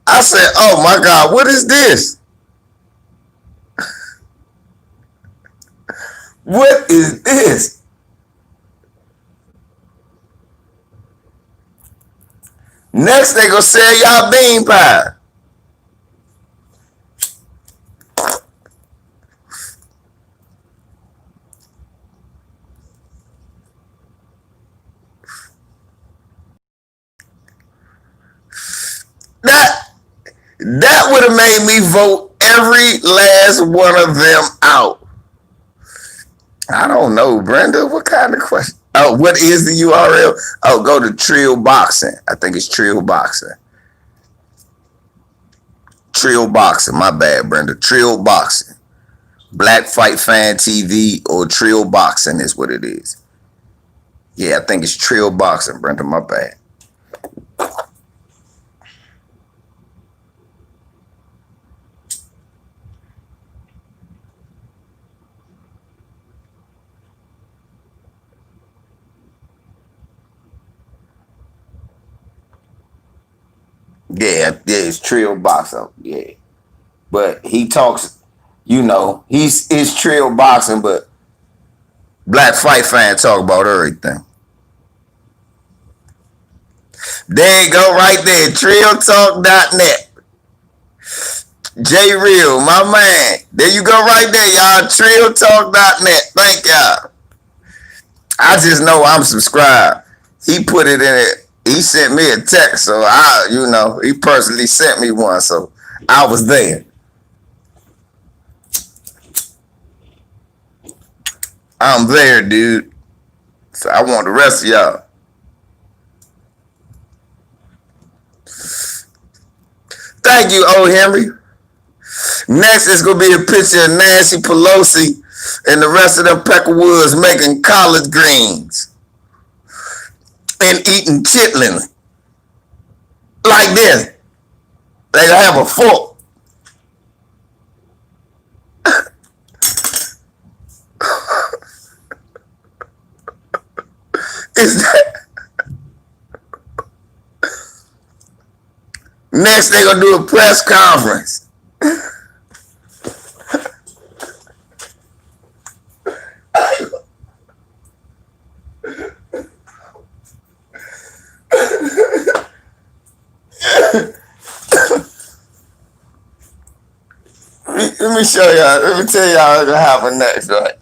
I said, oh my God, what is this? What is this? Next they gonna sell y'all bean pie. That would have made me vote every last one of them out. I don't know, Brenda. What kind of question? Oh, what is the URL? Oh, go to Trill Boxing. I think it's Trill Boxing. Trill Boxing. My bad, Brenda. Trill Boxing. Black Fight Fan TV or Trill Boxing is what it is. Yeah, I think it's Trill Boxing, Brenda. My bad. Yeah, it's Trill Boxing. Yeah. But he talks, it's Trill Boxing, but Black Fight Fan talk about everything. There you go, right there. TrillTalk.net. J Real, my man. There you go, right there, y'all. TrillTalk.net. Thank y'all. I just know I'm subscribed. He put it in it. He sent me a text, so he personally sent me one, so I was there. I'm there, dude. So I want the rest of y'all. Thank you, O. Henry. Next is going to be a picture of Nancy Pelosi and the rest of them Peckerwoods making collard greens and eating chitlins like this. They have a fork. Is that? Next, they're going to do a press conference. Let me show y'all. Let me tell y'all what's going to happen next, right?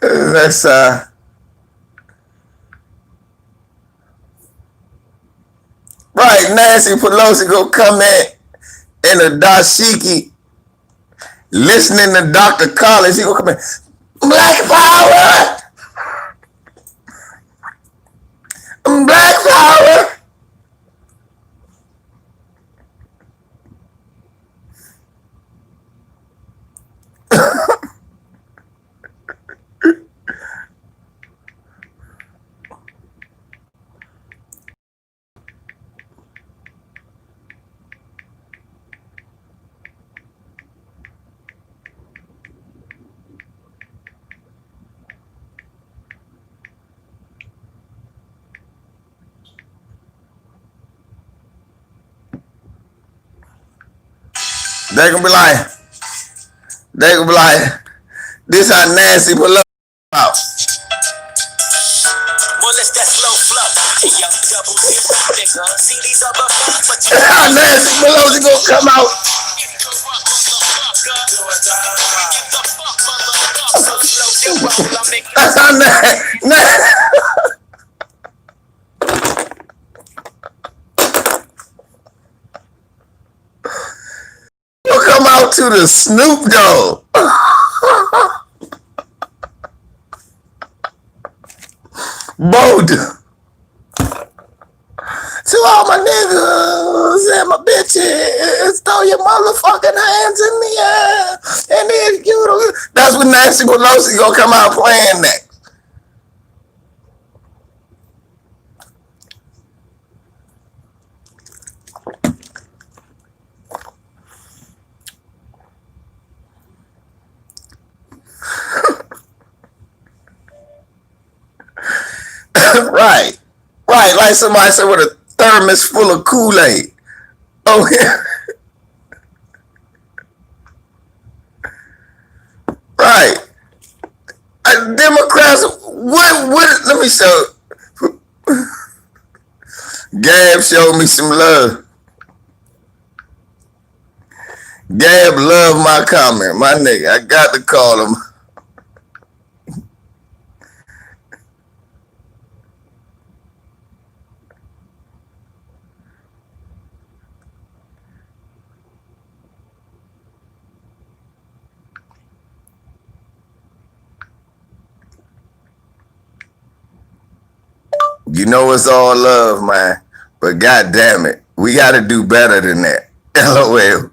Let's, right, Nancy Pelosi gonna come in a dashiki, listening to Dr. Collins. He gonna come in, Black Power, Black Power. They gonna be like, they gonna be like, this how Nancy Pelosi out. Well, it's that slow flow. Young double dip, nigga. See these other fucks, but you how Nancy Pelosi gonna come out? That's how you'll come out to the Snoop Dogg. Bold. To all my niggas and my bitches, throw your motherfucking hands in the air. And then you, that's what Nancy Pelosi gonna come out playing next. Right. Right, like somebody said with a thermos full of Kool-Aid. Oh, yeah. Right. Democrats, what, let me show. Gab showed me some love. Gab loved my comment. My nigga, I got to call him. You know it's all love, man. But god damn it, we gotta do better than that. LOL.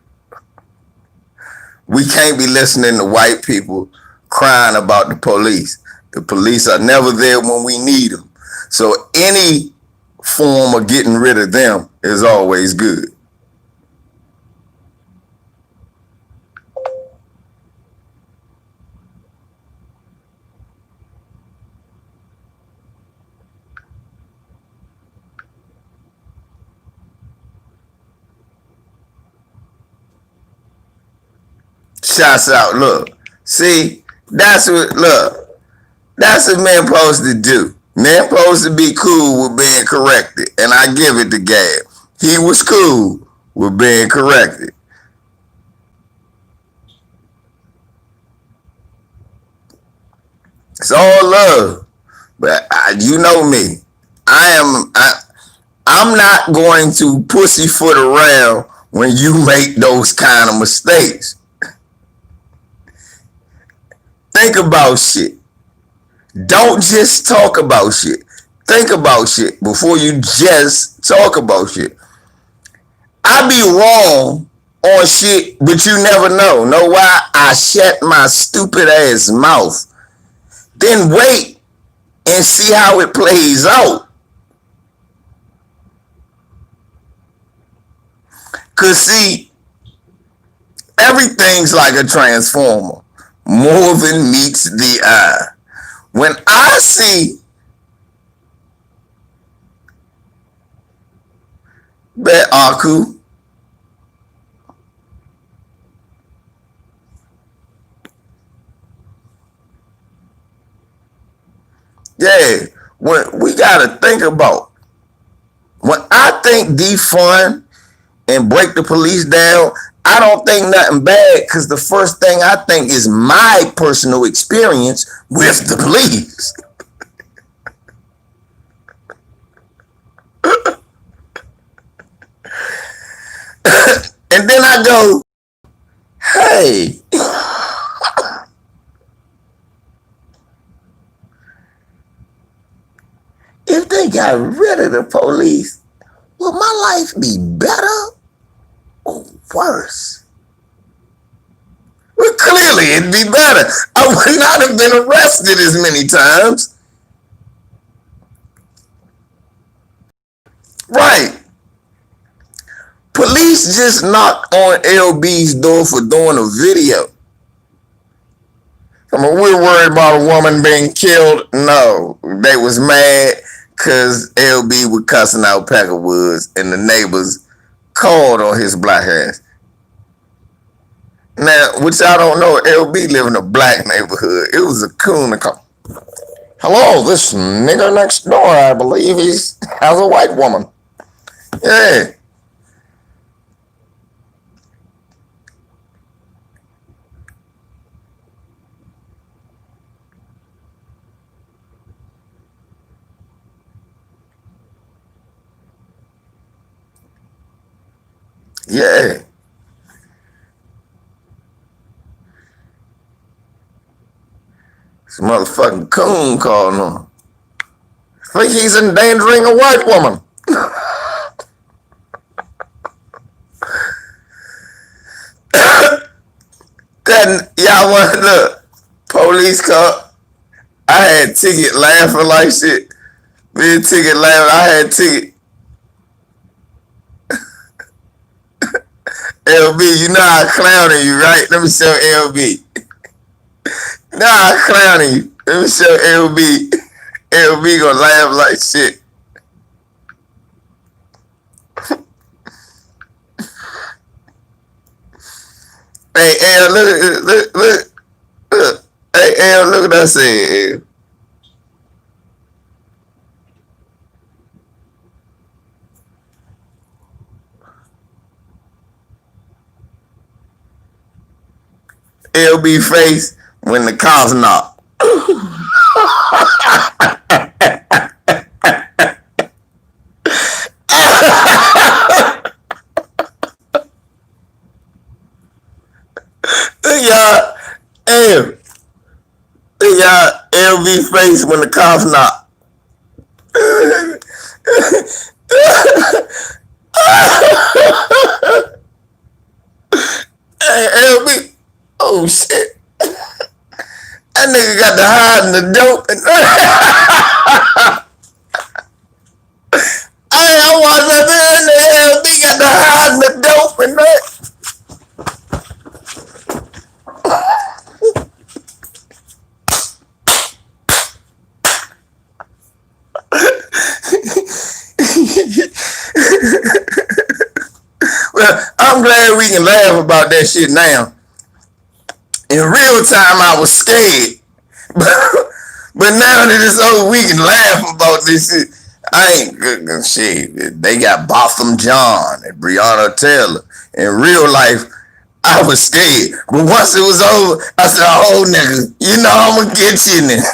We can't be listening to white people crying about the police. The police are never there when we need them. So any form of getting rid of them is always good. Shots out, look. See, that's what, look. That's what men supposed to do. Men supposed to be cool with being corrected. And I give it to Gab. He was cool with being corrected. It's all love. But you know me. I'm not going to pussyfoot around when you make those kind of mistakes. Think about shit. Don't just talk about shit. Think about shit before you just talk about shit. I be wrong on shit, but you never know. Know why? I shut my stupid ass mouth. Then wait and see how it plays out. Cause see, everything's like a transformer. More than meets the eye. When I see Bet Aku, yeah, when we gotta think about when I think defund and break the police down, I don't think nothing bad because the first thing I think is my personal experience with the police. And then I go, hey, if they got rid of the police, will my life be better or worse? Well, clearly it'd be better. I would not have been arrested as many times. Right. Police just knocked on LB's door for doing a video. I mean, we're worried about a woman being killed. No, they was mad because LB was cussing out Peckerwoods and the neighbors called on his black ass. Now, which I don't know, LB live in a black neighborhood. It was a coon to come. Hello, this nigger next door, I believe he's has a white woman. Yeah, yeah. This motherfucking coon calling him. Think he's endangering a white woman. Then y'all want to look. Police car. I had ticket laughing like shit. Me and ticket laughing. I had ticket. LB, you know I clowning you, right? Let me show LB. Nah, I clowning you. Let me show LB. LB gonna laugh like shit. Hey, L, look. Hey, L, look what I said. LB face when the cops knock. Look y'all, L, look y'all, LB face when the cops knock. Hey, LB, oh shit. That nigga got to hide in the dope. And hey, I watched that man. The LB got to hide in the dope and that. Well, I'm glad we can laugh about that shit now. In real time, I was scared. But now that it's over, we can laugh about this shit. I ain't good shit. They got Botham John and Breonna Taylor. In real life, I was scared. But once it was over, I said, oh, nigga, you know I'm going to get you in there.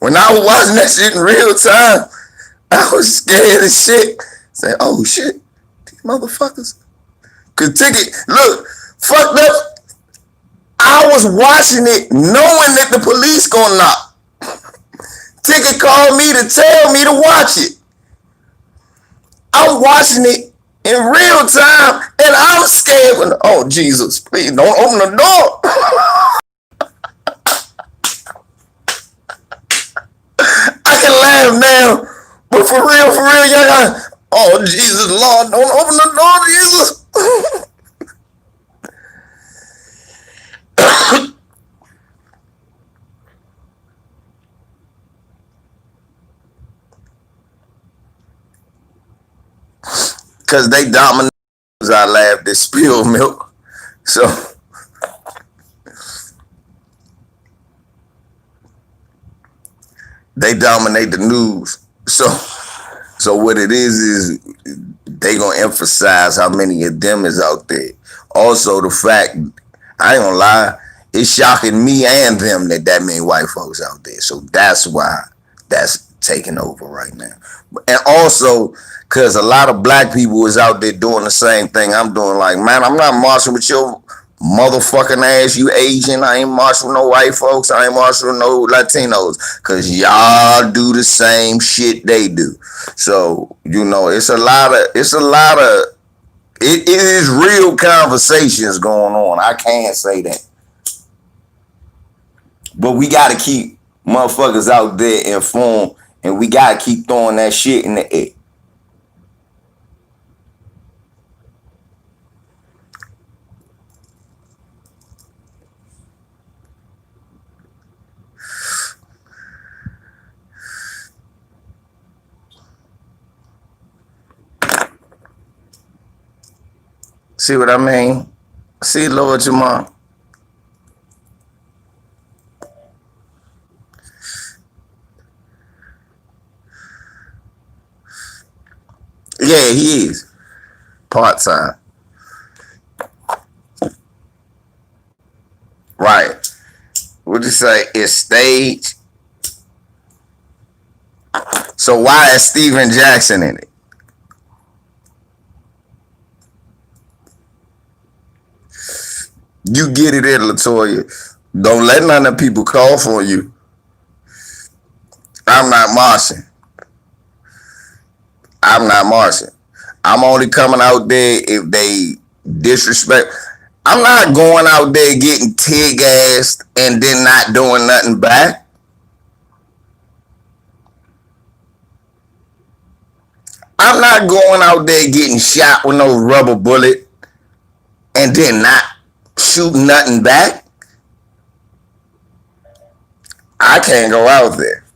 When I was watching that shit in real time, I was scared as shit. Say, oh, shit, these motherfuckers. Cause Ticket, look, fucked up. I was watching it knowing that the police gonna knock. Ticket called me to tell me to watch it. I'm watching it in real time and I'm scared when, oh Jesus, please don't open the door. I can laugh now, but for real, y'all got, oh Jesus, Lord, don't open the door, Jesus. Cause they dominate. I laughed at spilled milk. So they dominate the news. So what it is they gonna emphasize how many of them is out there. Also the fact, I ain't gonna lie, it's shocking me and them that many white folks out there. So that's why that's taking over right now. And also, cause a lot of black people is out there doing the same thing I'm doing. Like, man, I'm not marching with your motherfucking ass, you Asian. I ain't marching with no white folks. I ain't marching with no Latinos. Cause y'all do the same shit they do. So, you know, it's a lot of it is real conversations going on. I can't say that. But we gotta keep motherfuckers out there informed and we gotta keep throwing that shit in the air. See what I mean? See, Lord Jamar. Yeah, he is part time. Right. What you say? It's stage. So why is Steven Jackson in it? You get it in, Latoya. Don't let none of the people call for you. I'm not marching. I'm not marching. I'm only coming out there if they disrespect. I'm not going out there getting tear gassed and then not doing nothing back. I'm not going out there getting shot with no rubber bullet and then not shooting nothing back. I can't go out there.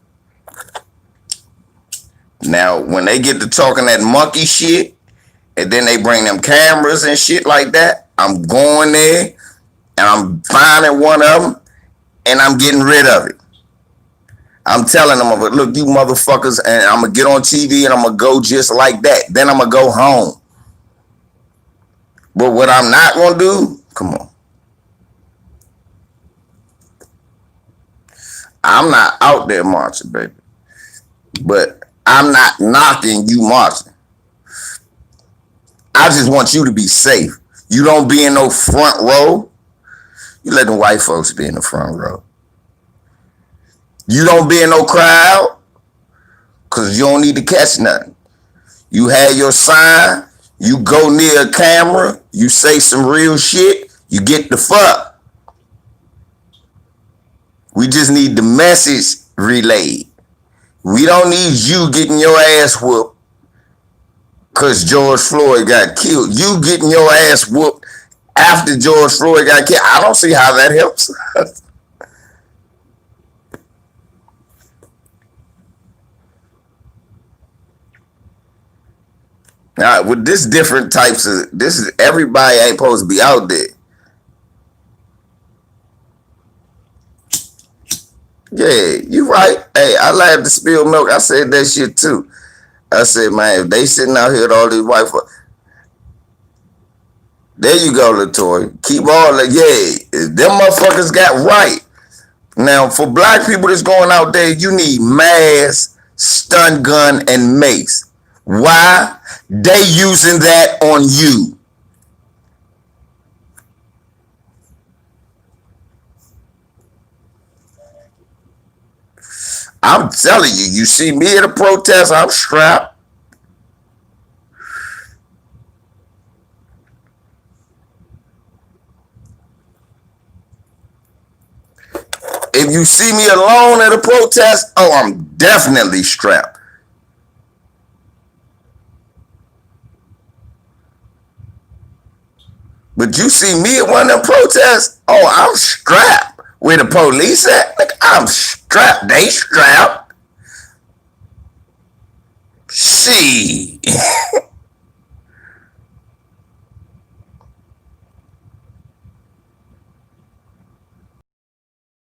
Now, when they get to talking that monkey shit, and then they bring them cameras and shit like that, I'm going there and I'm finding one of them and I'm getting rid of it. I'm telling them, look, you motherfuckers, and I'm going to get on TV and I'm going to go just like that. Then I'm going to go home. But what I'm not going to do, come on. I'm not out there marching, baby. But I'm not knocking you marching. I just want you to be safe. You don't be in no front row. You let the white folks be in the front row. You don't be in no crowd because you don't need to catch nothing. You have your sign. You go near a camera. You say some real shit. You get the fuck. We just need the message relayed. We don't need you getting your ass whooped because George Floyd got killed. You getting your ass whooped after George Floyd got killed. I don't see how that helps. Now, with this different types of, this is, everybody ain't supposed to be out there. Yeah, you right. Hey, I laughed to spill milk. I said that shit too. I said, man, if they sitting out here with all these white folks, there you go, Latoya. Keep all that. Yeah, them motherfuckers got right. Now, for black people that's going out there, you need masks, stun gun, and mace. Why? They using that on you. I'm telling you, you see me at a protest, I'm strapped. If you see me alone at a protest, oh, I'm definitely strapped. But you see me at one of them protests, oh, I'm strapped. Where the police at? Like, I'm strapped. They strapped. See.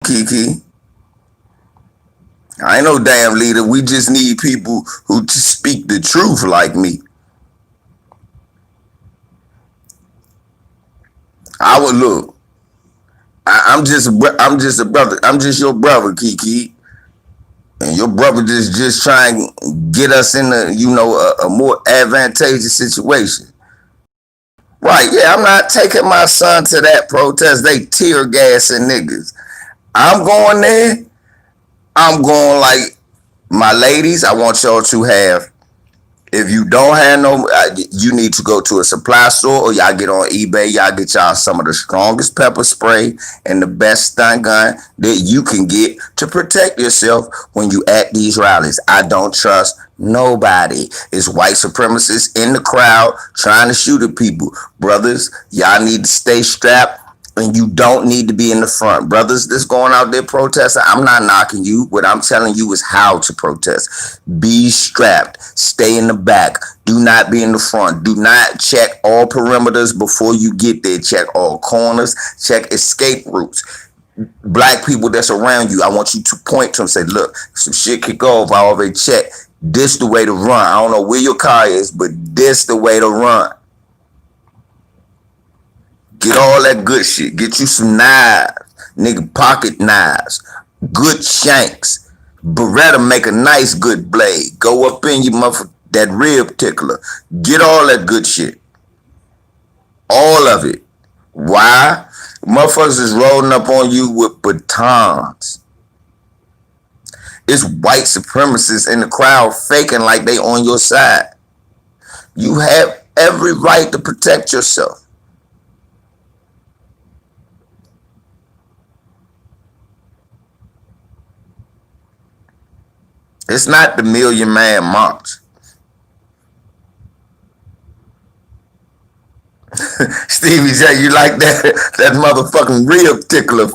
Kiki. I ain't no damn leader. We just need people who speak the truth like me. I would look. I'm just a brother. I'm just your brother, Kiki. And your brother just trying to get us in a more advantageous situation. Right, yeah, I'm not taking my son to that protest. They tear gassing niggas. I'm going there. I'm going like, my ladies, I want y'all to have, if you don't have no, you need to go to a supply store or y'all get on eBay. Y'all get y'all some of the strongest pepper spray and the best stun gun that you can get to protect yourself when you at these rallies. I don't trust nobody. It's white supremacists in the crowd trying to shoot at people. Brothers, y'all need to stay strapped And you don't need to be in the front. Brothers that's going out there protesting, I'm not knocking you. What I'm telling you is how to protest. Be strapped. Stay in the back. Do not be in the front. Do not check all perimeters before you get there. Check all corners. Check escape routes. Black people that's around you, I want you to point to them and say, look, some shit could go if I already checked. This the way to run. I don't know where your car is, but this the way to run. Get all that good shit. Get you some knives. Nigga, pocket knives. Good shanks. Beretta make a nice good blade. Go up in your motherfucker, that rib tickler. Get all that good shit. All of it. Why? Motherfuckers is rolling up on you with batons. It's white supremacists in the crowd faking like they on your side. You have every right to protect yourself. It's not the Million Man March. Stevie J, you like that motherfucking rib tickler?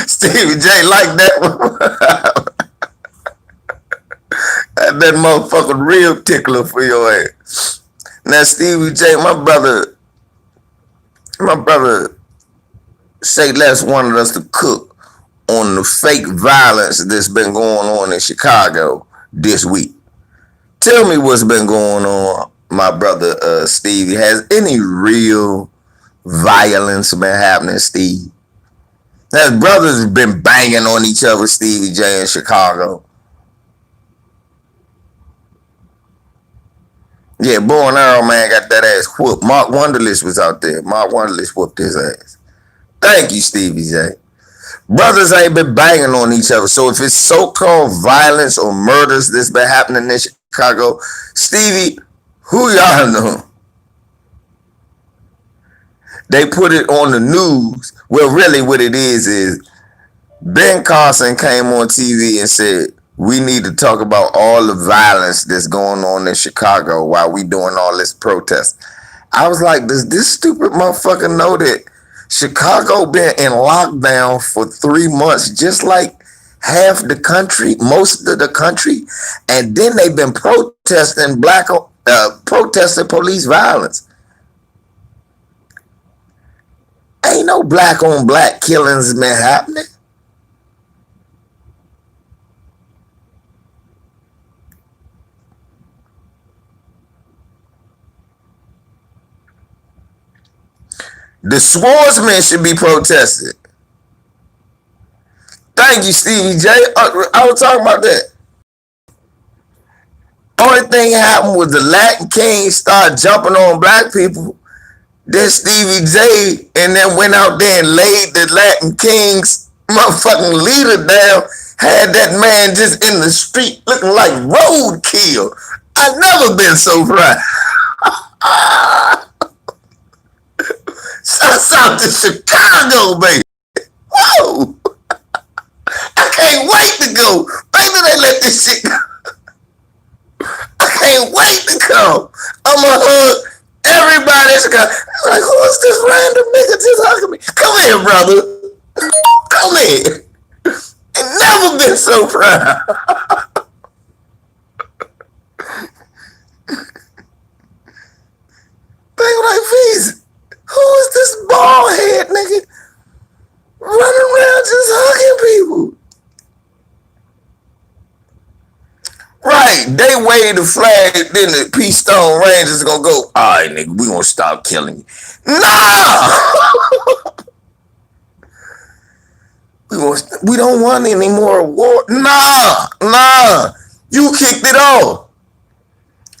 Stevie J like that one. That motherfucking rib tickler for your ass. Now Stevie J, my brother say Les wanted us to cook on the fake violence that's been going on in Chicago this week. Tell me what's been going on, my brother Stevie. Has any real violence been happening, Steve? Has brothers been banging on each other, Stevie J, in Chicago? Yeah, Bow and Arrow man got that ass whooped. Mark Wunderlich was out there. Mark Wunderlich whooped his ass. Thank you, Stevie J. Brothers ain't been banging on each other. So if it's so-called violence or murders that's been happening in Chicago, Stevie, who y'all know? They put it on the news. Well, really what it is Ben Carson came on TV and said, we need to talk about all the violence that's going on in Chicago while we doing all this protest. I was like, does this stupid motherfucker know that Chicago been in lockdown for 3 months, just like half the country, most of the country, and then they've been protesting protesting police violence. Ain't no black on black killings been happening. The swordsmen should be protested. Thank you, Stevie J. I was talking about that. Only thing happened was the Latin Kings started jumping on black people. Then Stevie J and then went out there and laid the Latin Kings motherfucking leader down. Had that man just in the street looking like roadkill. I never been so proud. Shouts out to Chicago, baby. Whoa. I can't wait to go. Maybe they let this shit go. I can't wait to come. I'm going to hug everybody in Chicago. Like, who's this random nigga just hugging me? Come here, brother. Come here. Ain't never been so proud. They were like, please. Who is this bald head nigga running around just hugging people? Right, they wave the flag, then the Peace Stone Rangers gonna go, all right, nigga, we gonna stop killing you. Nah! we don't want any more war. Nah. You kicked it off.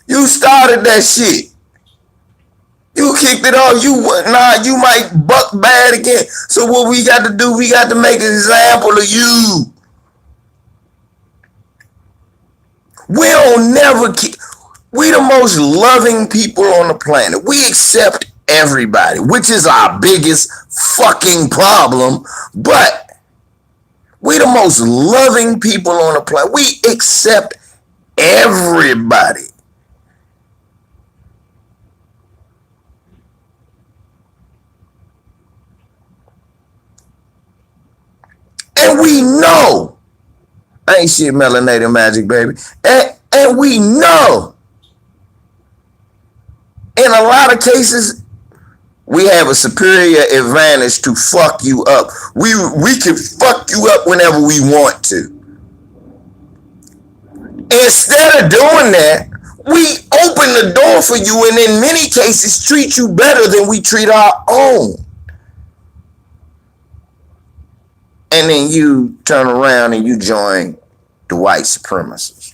You started that shit. You kicked it off. You might buck bad again. So what we got to do, we got to make an example of you. We don't never we the most loving people on the planet. We accept everybody, which is our biggest fucking problem. But we the most loving people on the planet. We accept everybody. Ain't shit melanated magic, baby. And we know in a lot of cases we have a superior advantage to fuck you up. We can fuck you up whenever we want to. Instead of doing that, we open the door for you and in many cases treat you better than we treat our own. And then you turn around and you join the white supremacists.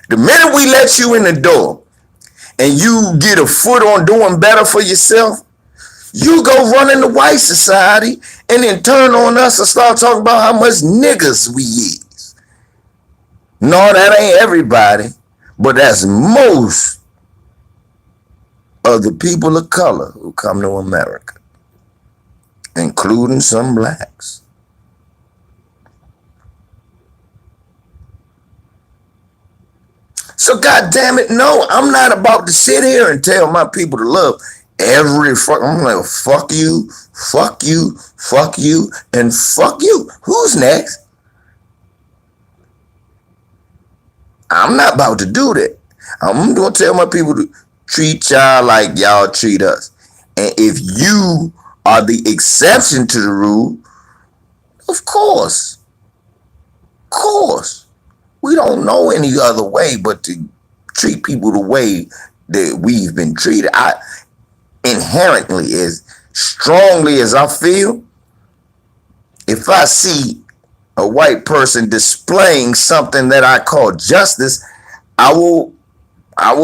The minute we let you in the door and you get a foot on doing better for yourself, you go run in the white society and then turn on us and start talking about how much niggas we is. No, that ain't everybody, but that's most of the people of color who come to America, including some blacks. So God damn it, no, I'm not about to sit here and tell my people to love every fuck. I'm like, fuck you, fuck you, fuck you, and fuck you. Who's next? I'm not about to do that. I'm gonna tell my people to treat y'all like y'all treat us. And if you are the exception to the rule, of course, we don't know any other way but to treat people the way that we've been treated. I inherently, as strongly as I feel, if I see a white person displaying something that I call justice, I will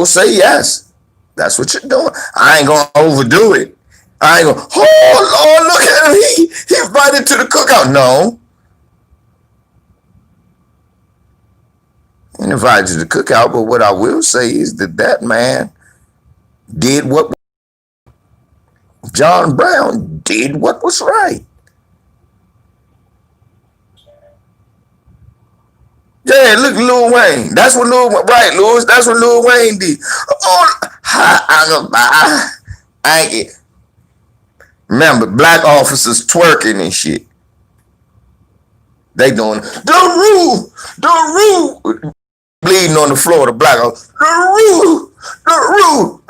say yes. That's what you're doing. I ain't gonna overdo it. I ain't gonna, oh Lord, look at him. He invited to the cookout. No. He invited to the cookout, but what I will say is that man did what John Brown did what was right. Yeah, look, Lil Wayne. That's what right, Lewis. That's what Lil Wayne did. Oh, I remember black officers twerking and shit. They doing the rule, bleeding on the floor. The black officers, the rule.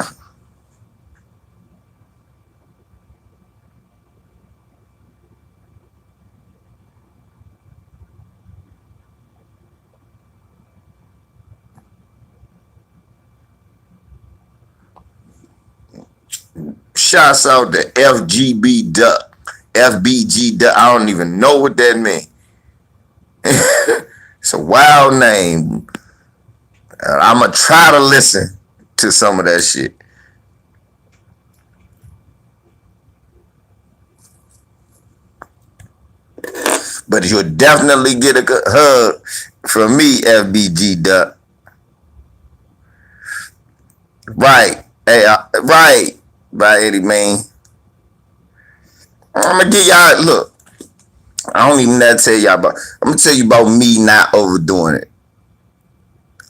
Shouts out to FGB Duck. FBG Duck. I don't even know what that means. It's a wild name. I'm going to try to listen to some of that shit. But you'll definitely get a good hug from me, FBG Duck. Right. Hey, right, Eddie, man. I'm gonna give y'all, look, I don't even know to tell y'all about, I'm gonna tell you about me not overdoing it.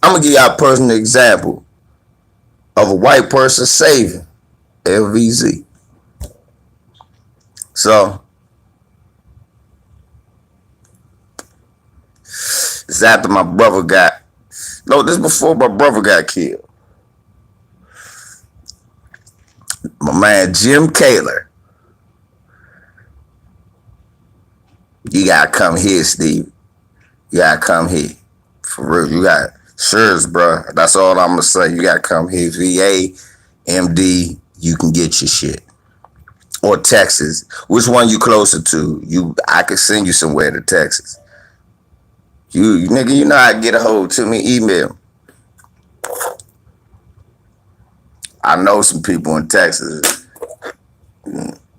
I'm gonna give y'all a personal example of a white person saving LVZ. So, it's after my brother this is before my brother got killed. My man Jim Kaler. You gotta come here, Steve. You gotta come here. For real. You got Sures, bro. That's all I'm gonna say. You gotta come here. VA, MD, you can get your shit. Or Texas. Which one you closer to? I could send you somewhere to Texas. You nigga, you know how to get a hold to me, email. I know some people in Texas.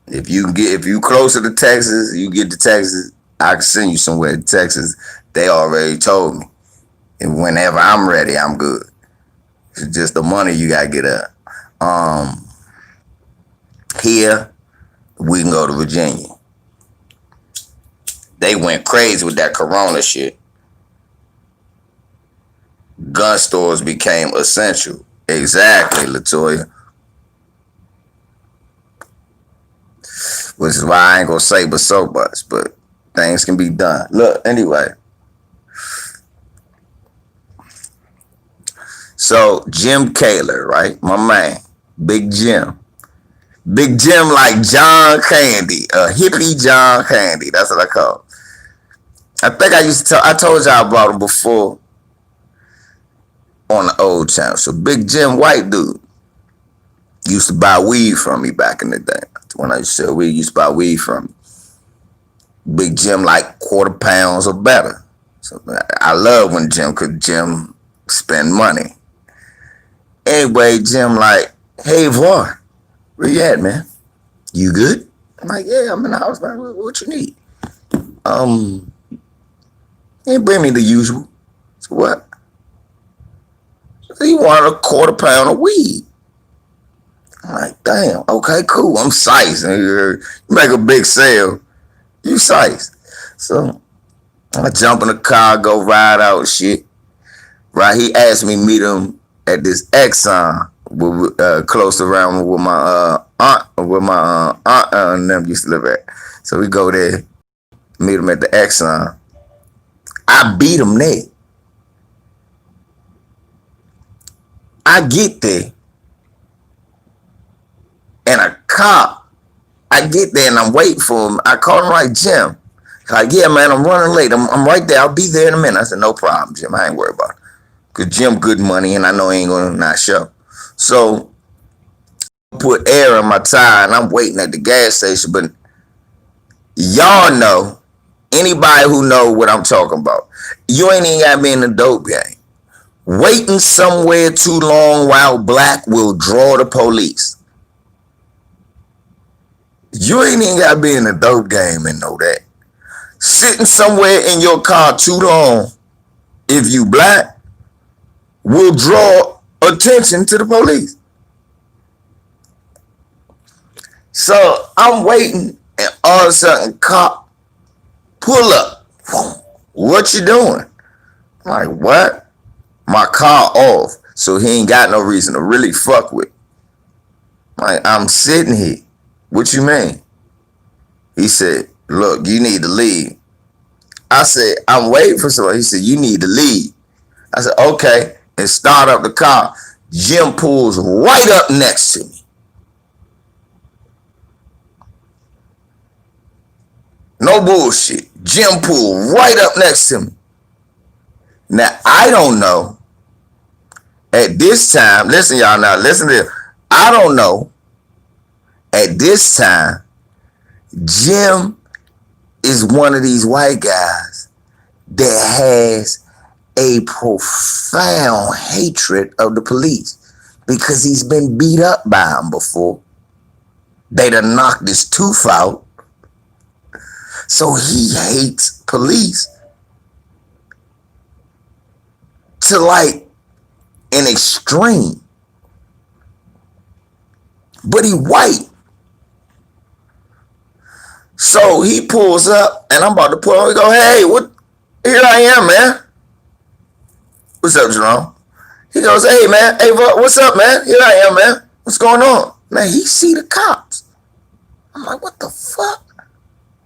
If you closer to Texas, you get to Texas, I can send you somewhere to Texas. They already told me. And whenever I'm ready, I'm good. It's just the money you gotta get up. Here, we can go to Virginia. They went crazy with that corona shit. Gun stores became essential. Exactly, Latoya. Which is why I ain't gonna say but so much, but things can be done. Look, anyway. So Jim Kaler, right? My man, Big Jim. Big Jim like John Candy, hippie John Candy. That's what I call him. I think I used to I told y'all about him before on the old channel. So Big Jim, white dude, used to buy weed from me back in the day. When I used to sell weed, used to buy weed from me. Big Jim like £quarter or better. So I love when Jim spend money. Anyway, Jim like, hey boy, where you at, man? You good? I'm like, yeah, I'm in the house, man. What you need? He bring me the usual. So what? He wanted £quarter of weed. I'm like, damn, okay, cool. I'm sized. You make a big sale, you sized. So I jump in the car, go ride out shit. Right, he asked me to meet him at this Exxon, close around with my aunt, and them used to live at. So we go there, meet him at the Exxon. I beat him there. I get there, and a cop, I get there and I'm waiting for him. I call him like, Jim. Like, yeah, man, I'm running late. I'm right there. I'll be there in a minute. I said, no problem, Jim. I ain't worried about it. Because Jim good money, and I know he ain't going to not show. So put air in my tire, and I'm waiting at the gas station. But y'all know, anybody who know what I'm talking about, you ain't even got to be in the dope game. Waiting somewhere too long while black will draw the police. You ain't even got to be in the dope game and know that. Sitting somewhere in your car too long, if you black, will draw attention to the police. So I'm waiting, and all of a sudden, cop pull up. What you doing? I'm like, what? My car off, so he ain't got no reason to really fuck with. Like, I'm sitting here. What you mean? He said, look, you need to leave. I said, I'm waiting for someone. He said, you need to leave. I said, okay, and start up the car. Jim pulls right up next to me. No bullshit. Jim pulled right up next to me. Now, I don't know. At this time, listen, y'all now, listen to this. I don't know. At this time, Jim is one of these white guys that has a profound hatred of the police because he's been beat up by them before. They done knocked his tooth out. So he hates police to like an extreme. But he white. So he pulls up, and I'm about to pull up and go, hey, what? Here I am, man. What's up, Jerome? He goes, hey, man. Hey, what's up, man? Here I am, man. What's going on? Man, he see the cops. I'm like, what the fuck?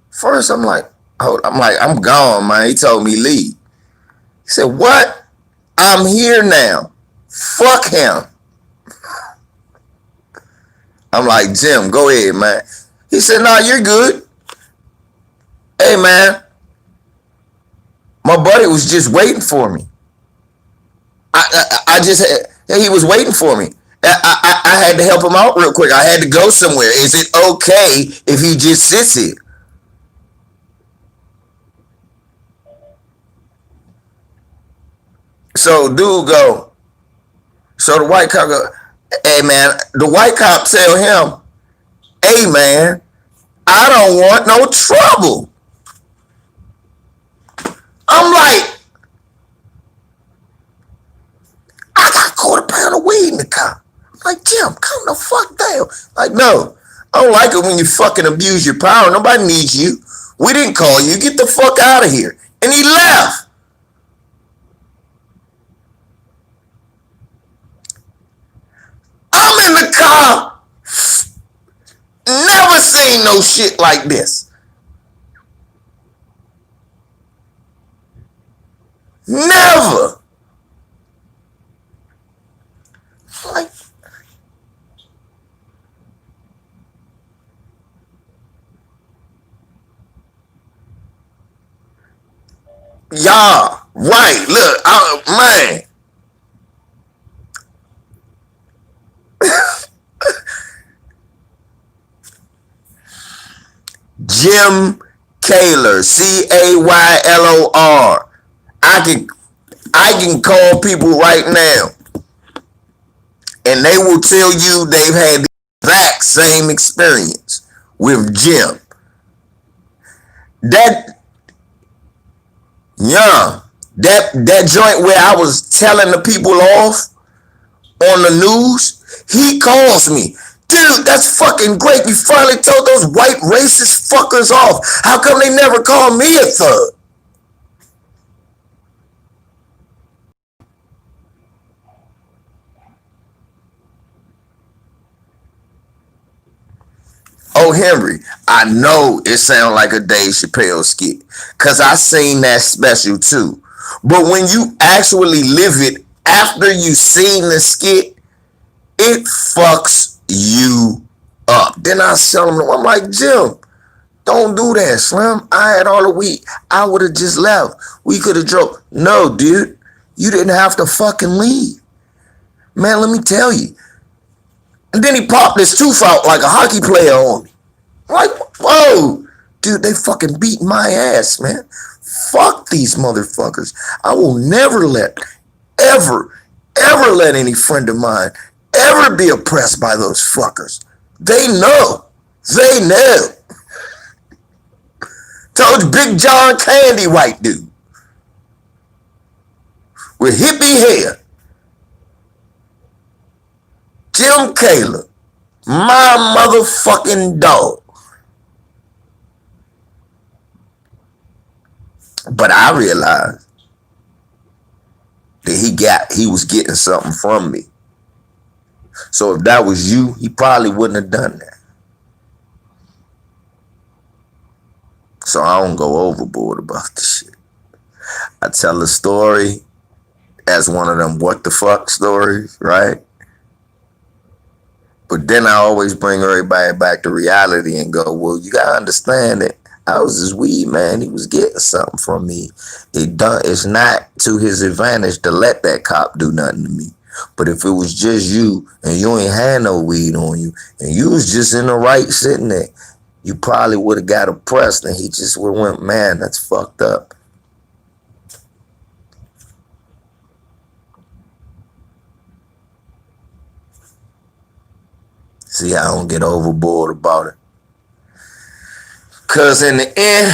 First, I'm like, I'm gone, man. He told me leave. He said, what? I'm here now. Fuck him. I'm like, Jim, go ahead, man. He said, nah, you're good. Hey, man, my buddy was just waiting for me. He was waiting for me. I had to help him out real quick. I had to go somewhere. Is it okay if he just sits here? So dude go, so the white cop go, hey, man, the white cop tell him, hey, man, I don't want no trouble. I'm like, I got £quarter of weed in the car. I'm like, Jim, calm the fuck down. Like, no, I don't like it when you fucking abuse your power. Nobody needs you. We didn't call you. Get the fuck out of here. And he left. I'm in the car. Never seen no shit like this. Never. Y'all, right? Look, man, Jim Kaylor, Caylor. I can I can call people right now, and they will tell you they've had the exact same experience with Jim. That yeah, that joint where I was telling the people off on the news, he calls me. Dude, that's fucking great. You finally told those white racist fuckers off. How come they never called me a thug? Oh, Henry, I know it sounds like a Dave Chappelle skit, cause I seen that special too. But when you actually live it after you seen the skit, it fucks you up. Then I tell him, I'm like, Jim, don't do that, Slim. I had all the week. I would have just left. We could have drove. No, dude, you didn't have to fucking leave. Man, let me tell you. And then he popped his tooth out like a hockey player on me. Like, whoa, dude, they fucking beat my ass, man. Fuck these motherfuckers. I will never ever, ever let any friend of mine ever be oppressed by those fuckers. They know. They know. Told you, Big John Candy white dude with hippie hair. Jim Kaylor, my motherfucking dog. But I realized that he was getting something from me. So if that was you, he probably wouldn't have done that. So I don't go overboard about this shit. I tell a story as one of them what the fuck stories, right? But then I always bring everybody back to reality and go, well, you gotta understand that I was his weed man. He was getting something from me. It's not to his advantage to let that cop do nothing to me. But if it was just you and you ain't had no weed on you and you was just in the right sitting there, you probably would have got oppressed and he just would have went, man, that's fucked up. See, I don't get overboard about it. Cause in the end,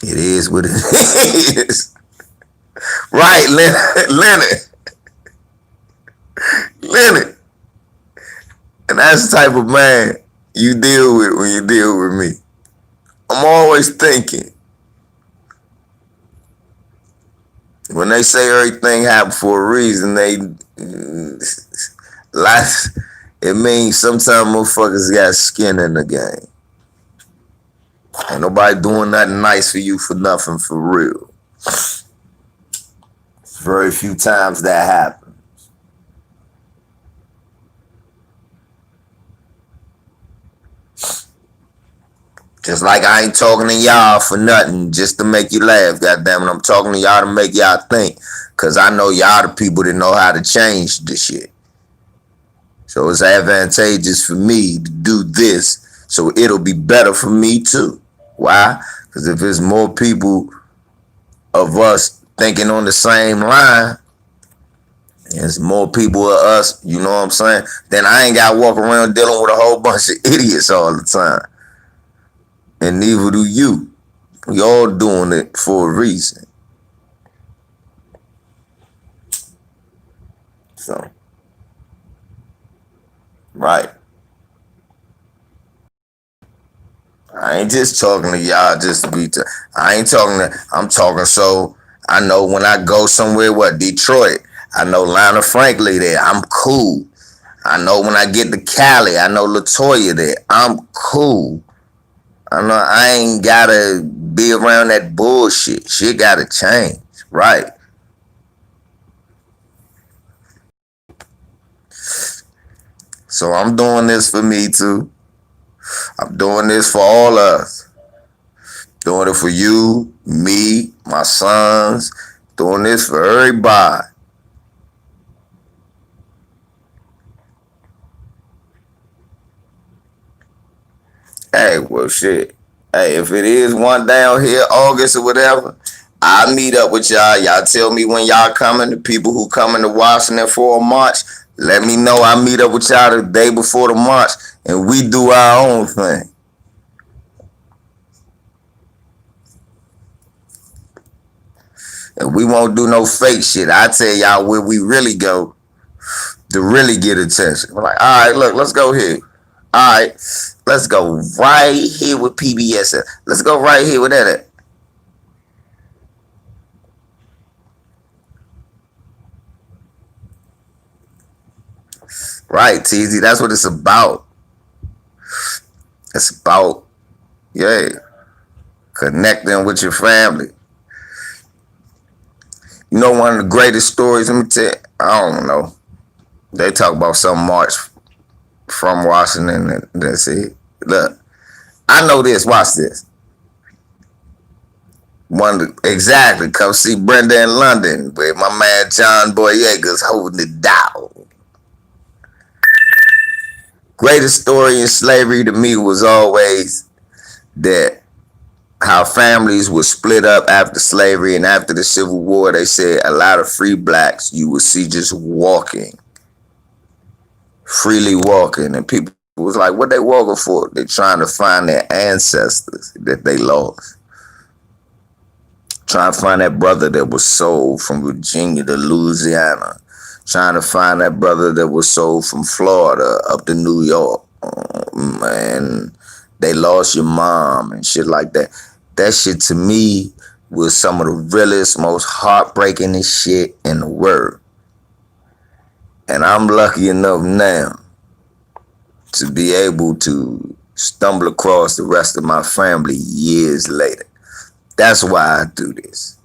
it is what it is. Right, Leonard. And that's the type of man you deal with when you deal with me. I'm always thinking. When they say everything happened for a reason, it means sometimes motherfuckers got skin in the game. Ain't nobody doing nothing nice for you for nothing for real. Very few times that happens. Just like I ain't talking to y'all for nothing, just to make you laugh. Goddamn it, I'm talking to y'all to make y'all think, cause I know y'all the people that know how to change the shit. So it's advantageous for me to do this, so it'll be better for me too. Why? Cause if there's more people of us thinking on the same line, there's more people of us, you know what I'm saying? Then I ain't got to walk around dealing with a whole bunch of idiots all the time. And neither do you. We all doing it for a reason. So, right. I ain't just talking to y'all just to be. I ain't talking to. I'm talking so I know when I go somewhere. What Detroit? I know Lana Franklin there. I'm cool. I know when I get to Cali. I know Latoya there. I'm cool. I know I ain't gotta be around that bullshit. Shit gotta change, right? So I'm doing this for me too. I'm doing this for all of us. Doing it for you, me, my sons. Doing this for everybody. Hey, well, shit. Hey, if it is one down here, August or whatever, I'll meet up with y'all. Y'all tell me when y'all coming. The people who coming to Washington for a march, let me know. I'll meet up with y'all the day before the march, and we do our own thing. And we won't do no fake shit. I tell y'all where we really go to really get attention. We're like, all right, look, let's go here. All right, let's go right here with PBS. Let's go right here with that. Right, TZ. That's what it's about. It's about, yeah, connecting with your family. You know, one of the greatest stories, let me tell you, I don't know. They talk about some march from Washington and that's it. Look, I know this. Watch this. Exactly. Come see Brenda in London with my man John Boyega's holding it down. Greatest story in slavery to me was always that how families were split up after slavery and after the Civil War. They said a lot of free blacks you would see just walking, freely walking, and people was like, what they walking for? They trying to find their ancestors that they lost. Trying to find that brother that was sold from Virginia to Louisiana. Trying to find that brother that was sold from Florida up to New York. And they lost your mom and shit like that. That shit to me was some of the realest, most heartbreaking shit in the world. And I'm lucky enough now to be able to stumble across the rest of my family years later. That's why I do this.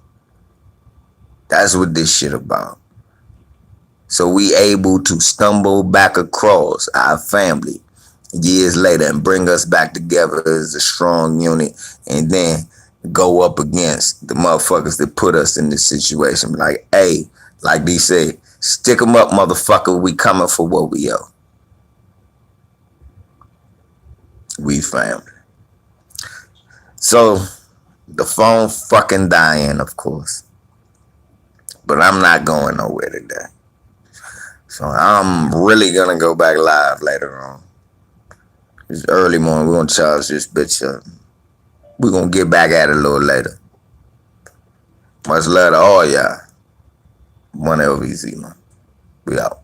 That's what this shit about. So we able to stumble back across our family years later and bring us back together as a strong unit, and then go up against the motherfuckers that put us in this situation. Like, hey, like they say, stick them up, motherfucker. We coming for what we owe. We family. So the phone fucking dying, of course. But I'm not going nowhere today. So I'm really gonna go back live later on. It's early morning. We're gonna charge this bitch up. We're gonna get back at it a little later. Much love to all y'all. One LVZ, man. We out.